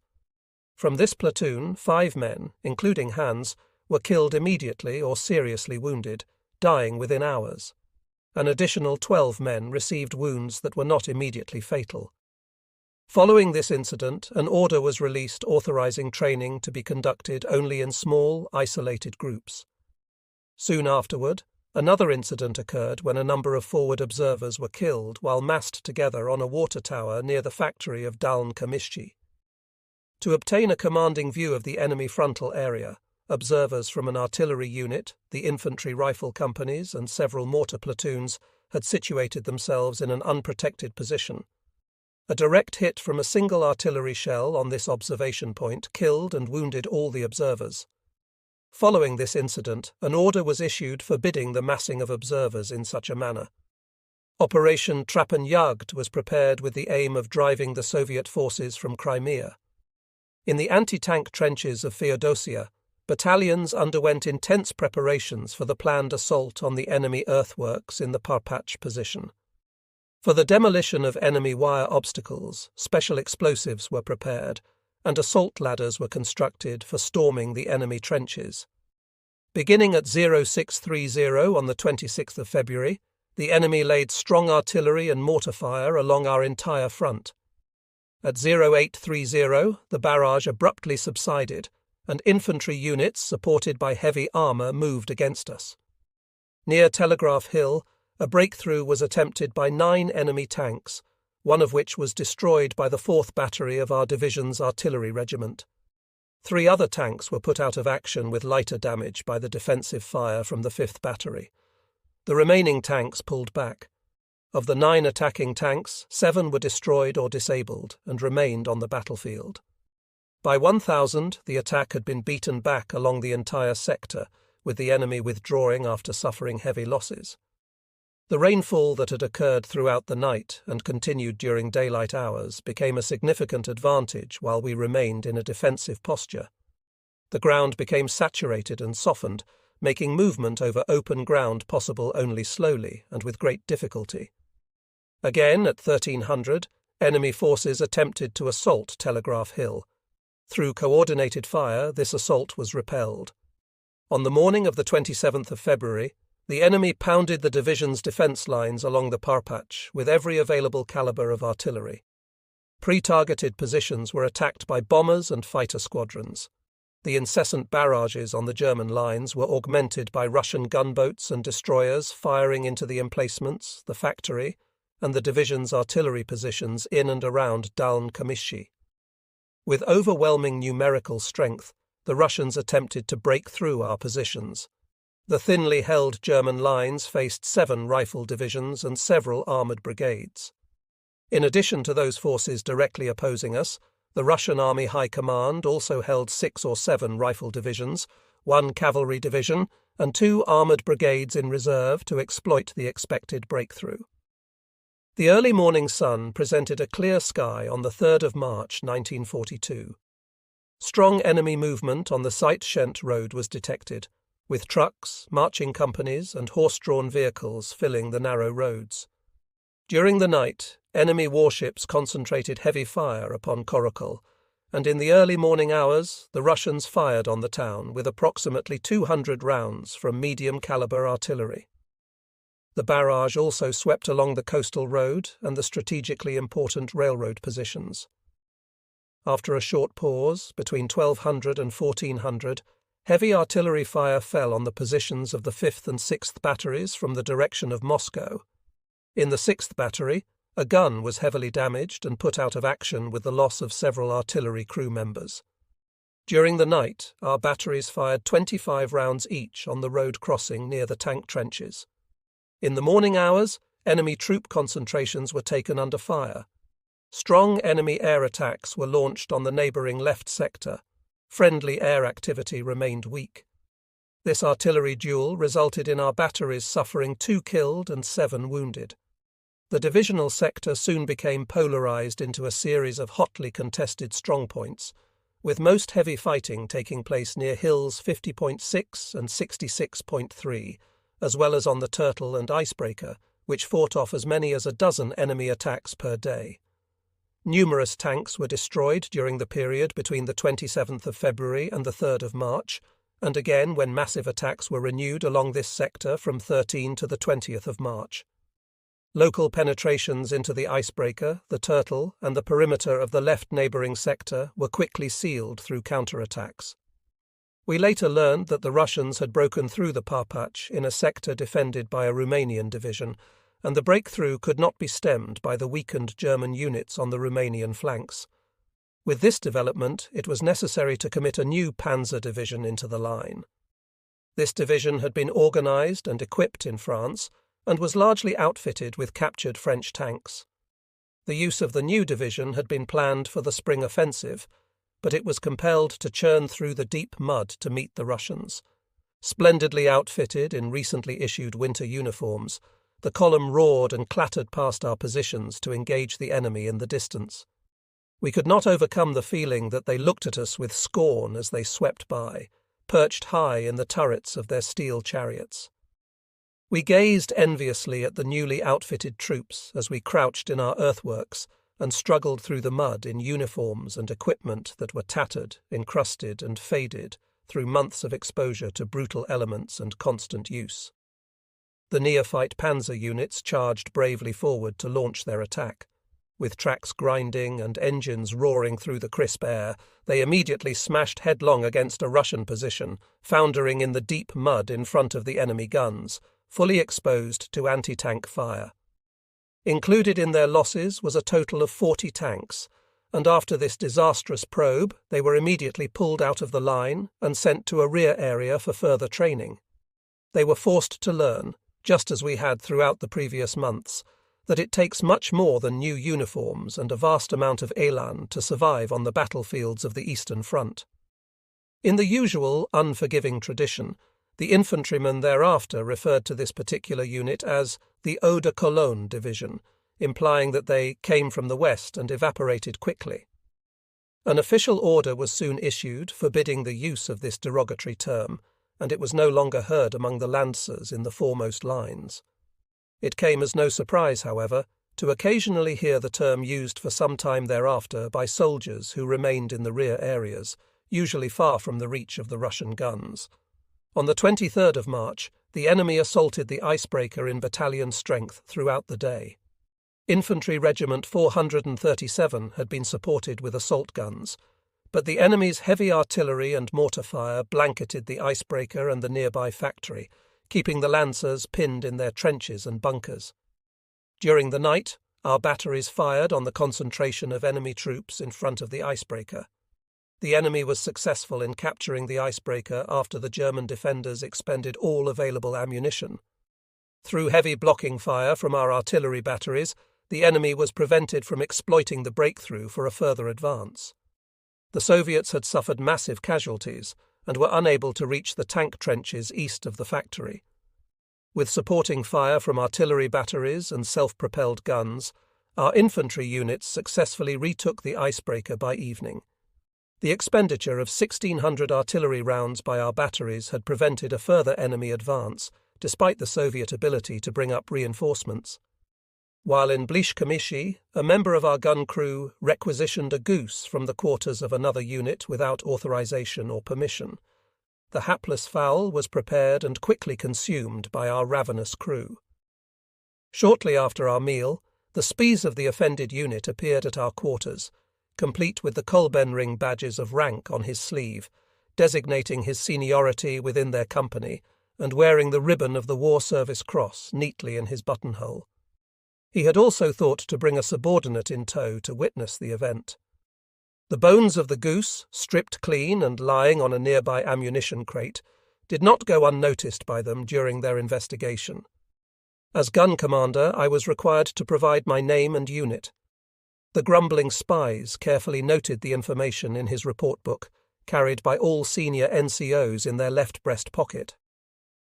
From this platoon, 5 men, including Hans, were killed immediately or seriously wounded, dying within hours. An additional 12 men received wounds that were not immediately fatal. Following this incident, an order was released authorizing training to be conducted only in small, isolated groups. Soon afterward, another incident occurred when a number of forward observers were killed while massed together on a water tower near the factory of Daln-Kamishi. To obtain a commanding view of the enemy frontal area, observers from an artillery unit, the infantry rifle companies, and several mortar platoons had situated themselves in an unprotected position. A direct hit from a single artillery shell on this observation point killed and wounded all the observers. Following this incident, an order was issued forbidding the massing of observers in such a manner. Operation Trappenjagd was prepared with the aim of driving the Soviet forces from Crimea. In the anti-tank trenches of Feodosia, battalions underwent intense preparations for the planned assault on the enemy earthworks in the Parpach position. For the demolition of enemy wire obstacles, special explosives were prepared, and assault ladders were constructed for storming the enemy trenches. Beginning at 0630 on the 26th of February, the enemy laid strong artillery and mortar fire along our entire front. At 0830, the barrage abruptly subsided, and infantry units supported by heavy armour moved against us. Near Telegraph Hill, a breakthrough was attempted by 9 enemy tanks, one of which was destroyed by the 4th Battery of our division's artillery regiment. 3 other tanks were put out of action with lighter damage by the defensive fire from the 5th Battery. The remaining tanks pulled back. Of the 9 attacking tanks, 7 were destroyed or disabled and remained on the battlefield. By 1000, the attack had been beaten back along the entire sector, with the enemy withdrawing after suffering heavy losses. The rainfall that had occurred throughout the night and continued during daylight hours became a significant advantage while we remained in a defensive posture. The ground became saturated and softened, making movement over open ground possible only slowly and with great difficulty. Again, at 1300, enemy forces attempted to assault Telegraph Hill. Through coordinated fire, this assault was repelled. On the morning of the 27th of February, the enemy pounded the division's defence lines along the Parpach with every available calibre of artillery. Pre-targeted positions were attacked by bombers and fighter squadrons. The incessant barrages on the German lines were augmented by Russian gunboats and destroyers firing into the emplacements, the factory, and the division's artillery positions in and around Daln-Kamishi. With overwhelming numerical strength, the Russians attempted to break through our positions. The thinly held German lines faced 7 rifle divisions and several armoured brigades. In addition to those forces directly opposing us, the Russian Army High Command also held 6 or 7 rifle divisions, 1 cavalry division, and 2 armoured brigades in reserve to exploit the expected breakthrough. The early morning sun presented a clear sky on the 3rd of March 1942. Strong enemy movement on the Seit-Schent road was detected, with trucks, marching companies, and horse-drawn vehicles filling the narrow roads. During the night, enemy warships concentrated heavy fire upon Korokol, and in the early morning hours, the Russians fired on the town with approximately 200 rounds from medium-caliber artillery. The barrage also swept along the coastal road and the strategically important railroad positions. After a short pause, between 1200 and 1400, heavy artillery fire fell on the positions of the 5th and 6th batteries from the direction of Moscow. In the 6th battery, a gun was heavily damaged and put out of action with the loss of several artillery crew members. During the night, our batteries fired 25 rounds each on the road crossing near the tank trenches. In the morning hours, enemy troop concentrations were taken under fire. Strong enemy air attacks were launched on the neighbouring left sector. Friendly air activity remained weak. This artillery duel resulted in our batteries suffering 2 killed and 7 wounded. The divisional sector soon became polarised into a series of hotly contested strongpoints, with most heavy fighting taking place near hills 50.6 and 66.3, as well as on the Turtle and Icebreaker, which fought off as many as a dozen enemy attacks per day. Numerous tanks were destroyed during the period between the 27th of February and the 3rd of March, and again when massive attacks were renewed along this sector from 13 to the 20th of March. Local penetrations into the Icebreaker, the Turtle, and the perimeter of the left neighbouring sector were quickly sealed through counterattacks. We later learned that the Russians had broken through the Parpach in a sector defended by a Romanian division, and the breakthrough could not be stemmed by the weakened German units on the Romanian flanks. With this development, it was necessary to commit a new panzer division into the line. This division had been organised and equipped in France, and was largely outfitted with captured French tanks. The use of the new division had been planned for the spring offensive, but it was compelled to churn through the deep mud to meet the Russians. Splendidly outfitted in recently issued winter uniforms, the column roared and clattered past our positions to engage the enemy in the distance. We could not overcome the feeling that they looked at us with scorn as they swept by, perched high in the turrets of their steel chariots. We gazed enviously at the newly outfitted troops as we crouched in our earthworks and struggled through the mud in uniforms and equipment that were tattered, encrusted, and faded through months of exposure to brutal elements and constant use. The neophyte panzer units charged bravely forward to launch their attack. With tracks grinding and engines roaring through the crisp air, they immediately smashed headlong against a Russian position, foundering in the deep mud in front of the enemy guns, fully exposed to anti-tank fire. Included in their losses was a total of 40 tanks, and after this disastrous probe, they were immediately pulled out of the line and sent to a rear area for further training. They were forced to learn, just as we had throughout the previous months, that it takes much more than new uniforms and a vast amount of élan to survive on the battlefields of the Eastern Front. In the usual unforgiving tradition, the infantrymen thereafter referred to this particular unit as the Eau de Cologne Division, implying that they came from the west and evaporated quickly. An official order was soon issued forbidding the use of this derogatory term, and it was no longer heard among the lancers in the foremost lines. It came as no surprise, however, to occasionally hear the term used for some time thereafter by soldiers who remained in the rear areas, usually far from the reach of the Russian guns. On the 23rd of March, the enemy assaulted the Icebreaker in battalion strength throughout the day. Infantry Regiment 437 had been supported with assault guns, but the enemy's heavy artillery and mortar fire blanketed the Icebreaker and the nearby factory, keeping the lancers pinned in their trenches and bunkers. During the night, our batteries fired on the concentration of enemy troops in front of the Icebreaker. The enemy was successful in capturing the Icebreaker after the German defenders expended all available ammunition. Through heavy blocking fire from our artillery batteries, the enemy was prevented from exploiting the breakthrough for a further advance. The Soviets had suffered massive casualties and were unable to reach the tank trenches east of the factory. With supporting fire from artillery batteries and self-propelled guns, our infantry units successfully retook the Icebreaker by evening. The expenditure of 1,600 artillery rounds by our batteries had prevented a further enemy advance, despite the Soviet ability to bring up reinforcements. While in Blishkamishi, a member of our gun crew requisitioned a goose from the quarters of another unit without authorization or permission. The hapless fowl was prepared and quickly consumed by our ravenous crew. Shortly after our meal, the spies of the offended unit appeared at our quarters, complete with the Kolbenring badges of rank on his sleeve, designating his seniority within their company, and wearing the ribbon of the War Service Cross neatly in his buttonhole. He had also thought to bring a subordinate in tow to witness the event. The bones of the goose, stripped clean and lying on a nearby ammunition crate, did not go unnoticed by them during their investigation. As gun commander, I was required to provide my name and unit. The grumbling spies carefully noted the information in his report book, carried by all senior NCOs in their left breast pocket.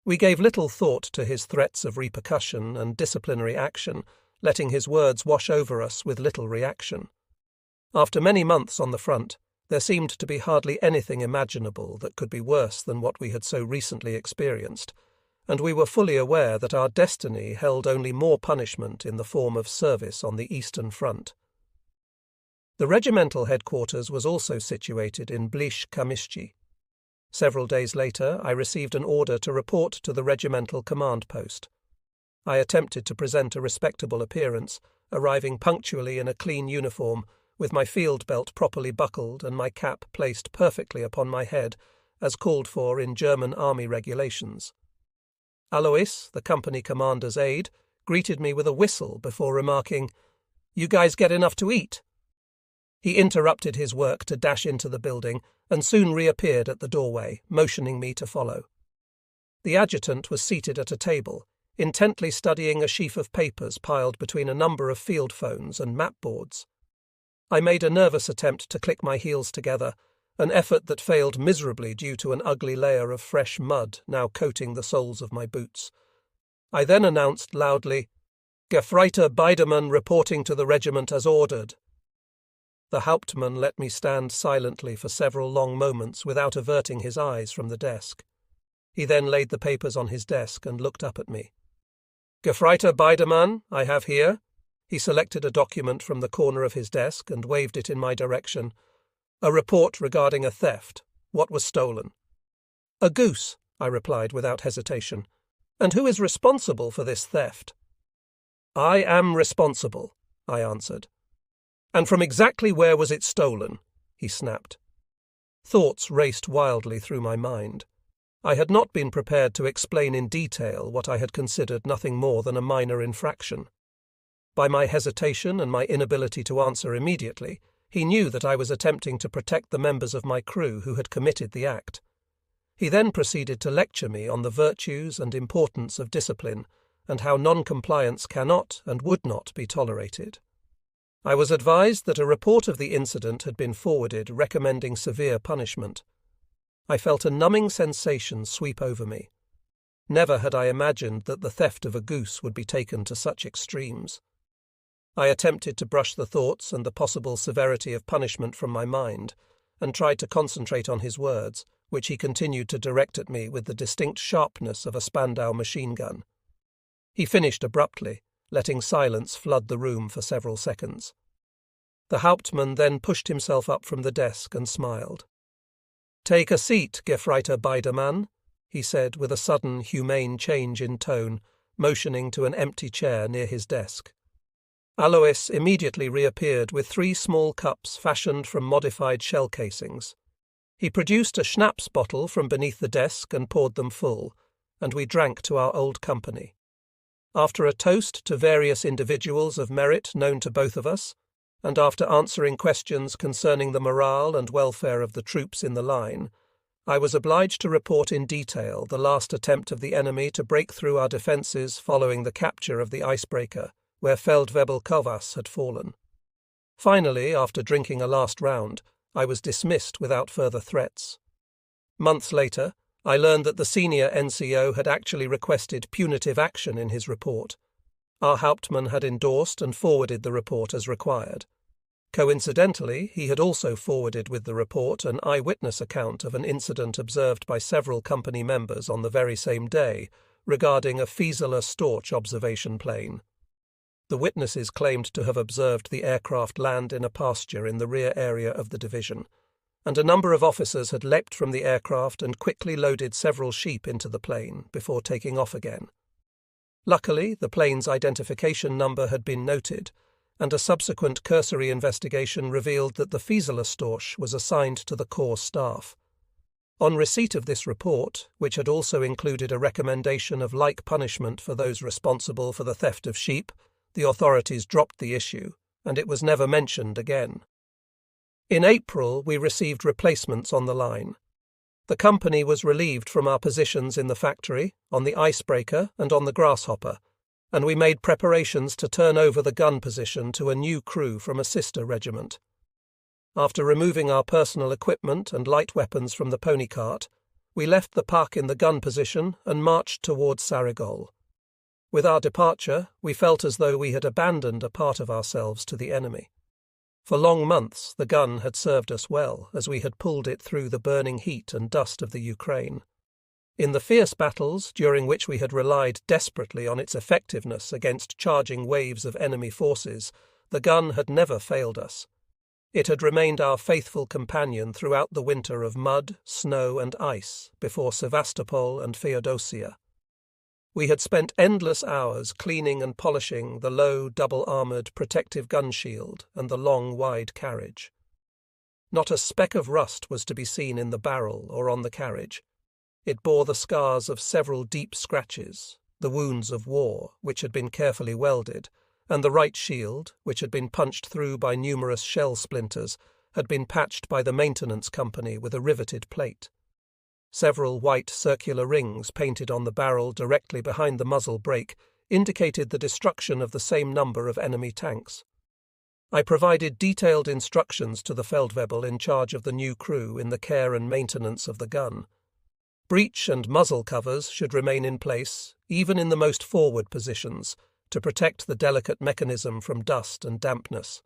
We gave little thought to his threats of repercussion and disciplinary action, letting his words wash over us with little reaction. After many months on the front, there seemed to be hardly anything imaginable that could be worse than what we had so recently experienced, and we were fully aware that our destiny held only more punishment in the form of service on the Eastern Front. The regimental headquarters was also situated in Blish-Kamishchi. Several days later, I received an order to report to the regimental command post. I attempted to present a respectable appearance, arriving punctually in a clean uniform, with my field belt properly buckled and my cap placed perfectly upon my head, as called for in German Army regulations. Alois, the company commander's aide, greeted me with a whistle before remarking, "You guys get enough to eat?" He interrupted his work to dash into the building and soon reappeared at the doorway, motioning me to follow. The adjutant was seated at a table, intently studying a sheaf of papers piled between a number of field phones and map boards. I made a nervous attempt to click my heels together, an effort that failed miserably due to an ugly layer of fresh mud now coating the soles of my boots. I then announced loudly, "Gefreiter Biedermann reporting to the regiment as ordered." The Hauptmann let me stand silently for several long moments without averting his eyes from the desk. He then laid the papers on his desk and looked up at me. "Gefreiter Biedermann, I have here." He selected a document from the corner of his desk and waved it in my direction. "A report regarding a theft. What was stolen?" "A goose," I replied without hesitation. "And who is responsible for this theft?" "I am responsible," I answered. "And from exactly where was it stolen?" he snapped. Thoughts raced wildly through my mind. I had not been prepared to explain in detail what I had considered nothing more than a minor infraction. By my hesitation and my inability to answer immediately, he knew that I was attempting to protect the members of my crew who had committed the act. He then proceeded to lecture me on the virtues and importance of discipline, and how non-compliance cannot and would not be tolerated. I was advised that a report of the incident had been forwarded recommending severe punishment. I felt a numbing sensation sweep over me. Never had I imagined that the theft of a goose would be taken to such extremes. I attempted to brush the thoughts and the possible severity of punishment from my mind, and tried to concentrate on his words, which he continued to direct at me with the distinct sharpness of a Spandau machine gun. He finished abruptly, letting silence flood the room for several seconds. The Hauptmann then pushed himself up from the desk and smiled. "Take a seat, Gefreiter Biedermann," he said with a sudden, humane change in tone, motioning to an empty chair near his desk. Alois immediately reappeared with 3 small cups fashioned from modified shell casings. He produced a schnapps bottle from beneath the desk and poured them full, and we drank to our old company. After a toast to various individuals of merit known to both of us, and after answering questions concerning the morale and welfare of the troops in the line, I was obliged to report in detail the last attempt of the enemy to break through our defences following the capture of the icebreaker, where Feldwebel Kovas had fallen. Finally, after drinking a last round, I was dismissed without further threats. Months later, I learned that the senior NCO had actually requested punitive action in his report. Our Hauptmann had endorsed and forwarded the report as required. Coincidentally, he had also forwarded with the report an eyewitness account of an incident observed by several company members on the very same day regarding a Fieseler Storch observation plane. The witnesses claimed to have observed the aircraft land in a pasture in the rear area of the division, and a number of officers had leapt from the aircraft and quickly loaded several sheep into the plane before taking off again. Luckily, the plane's identification number had been noted, and a subsequent cursory investigation revealed that the Fieseler Storch was assigned to the Corps staff. On receipt of this report, which had also included a recommendation of like punishment for those responsible for the theft of sheep, the authorities dropped the issue, and it was never mentioned again. In April, we received replacements on the line. The company was relieved from our positions in the factory, on the icebreaker, and on the grasshopper, and we made preparations to turn over the gun position to a new crew from a sister regiment. After removing our personal equipment and light weapons from the pony cart, we left the pack in the gun position and marched towards Sarigol. With our departure, we felt as though we had abandoned a part of ourselves to the enemy. For long months, the gun had served us well, as we had pulled it through the burning heat and dust of the Ukraine. In the fierce battles, during which we had relied desperately on its effectiveness against charging waves of enemy forces, the gun had never failed us. It had remained our faithful companion throughout the winter of mud, snow, and ice before Sevastopol and Feodosia. We had spent endless hours cleaning and polishing the low, double-armoured protective gun shield and the long, wide carriage. Not a speck of rust was to be seen in the barrel or on the carriage. It bore the scars of several deep scratches, the wounds of war, which had been carefully welded, and the right shield, which had been punched through by numerous shell splinters, had been patched by the maintenance company with a riveted plate. Several white circular rings painted on the barrel directly behind the muzzle brake indicated the destruction of the same number of enemy tanks. I provided detailed instructions to the Feldwebel in charge of the new crew in the care and maintenance of the gun. Breech and muzzle covers should remain in place, even in the most forward positions, to protect the delicate mechanism from dust and dampness.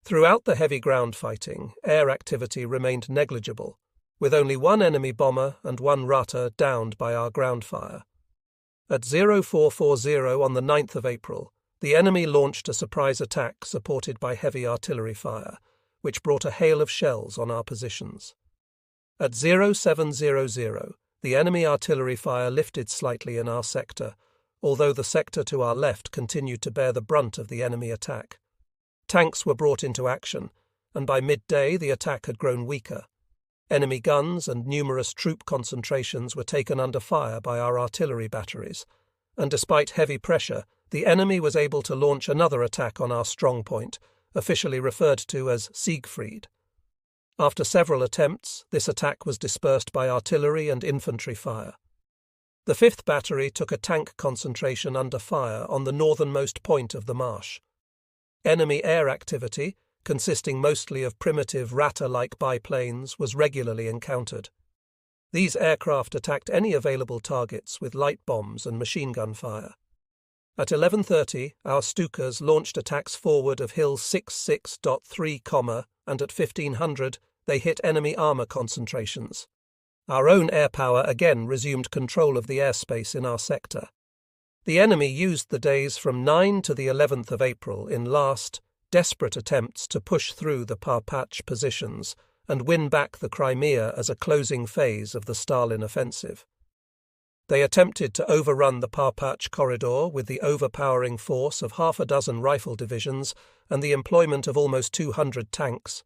Throughout the heavy ground fighting, air activity remained negligible, with only one enemy bomber and one Rata downed by our ground fire. At 0440 on the 9th of April, the enemy launched a surprise attack supported by heavy artillery fire, which brought a hail of shells on our positions. At 0700, the enemy artillery fire lifted slightly in our sector, although the sector to our left continued to bear the brunt of the enemy attack. Tanks were brought into action, and by midday the attack had grown weaker. Enemy guns and numerous troop concentrations were taken under fire by our artillery batteries, and despite heavy pressure, the enemy was able to launch another attack on our strong point, officially referred to as Siegfried. After several attempts, this attack was dispersed by artillery and infantry fire. The 5th Battery took a tank concentration under fire on the northernmost point of the marsh. Enemy air activity, consisting mostly of primitive Rata-like biplanes, was regularly encountered. These aircraft attacked any available targets with light bombs and machine gun fire. At 11:30, our Stukas launched attacks forward of Hill 66.3, and at 1500 they hit enemy armour concentrations. Our own air power again resumed control of the airspace in our sector. The enemy used the days from 9 to the 11th of April in last, desperate attempts to push through the Parpach positions and win back the Crimea as a closing phase of the Stalin offensive. They attempted to overrun the Parpach corridor with the overpowering force of half a dozen rifle divisions and the employment of almost 200 tanks.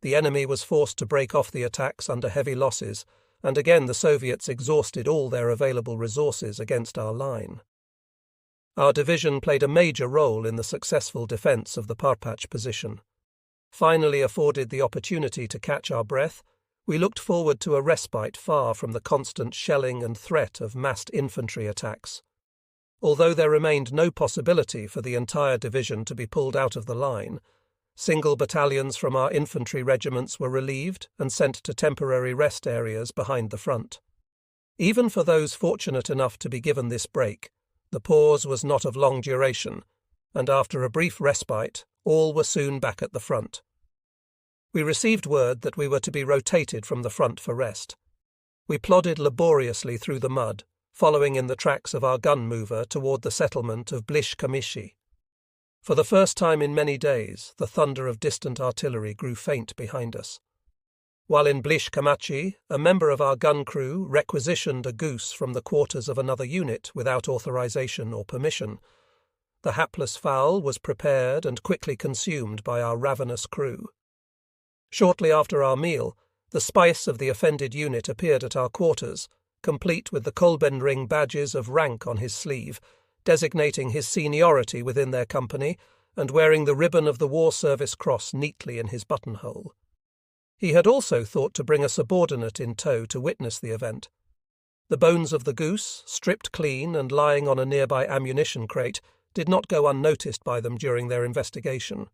The enemy was forced to break off the attacks under heavy losses, and again the Soviets exhausted all their available resources against our line. Our division played a major role in the successful defence of the Parpach position. Finally afforded the opportunity to catch our breath, we looked forward to a respite far from the constant shelling and threat of massed infantry attacks. Although there remained no possibility for the entire division to be pulled out of the line, single battalions from our infantry regiments were relieved and sent to temporary rest areas behind the front. Even for those fortunate enough to be given this break, the pause was not of long duration, and after a brief respite, all were soon back at the front. We received word that we were to be rotated from the front for rest. We plodded laboriously through the mud, following in the tracks of our gun mover toward the settlement of Blish-Kamishi. For the first time in many days, the thunder of distant artillery grew faint behind us. While in Blish-Kamishi, a member of our gun crew requisitioned a goose from the quarters of another unit without authorization or permission. The hapless fowl was prepared and quickly consumed by our ravenous crew. Shortly after our meal, the spice of the offended unit appeared at our quarters, complete with the Kolbenring badges of rank on his sleeve, designating his seniority within their company and wearing the ribbon of the War Service Cross neatly in his buttonhole. He had also thought to bring a subordinate in tow to witness the event. The bones of the goose, stripped clean and lying on a nearby ammunition crate, did not go unnoticed by them during their investigation.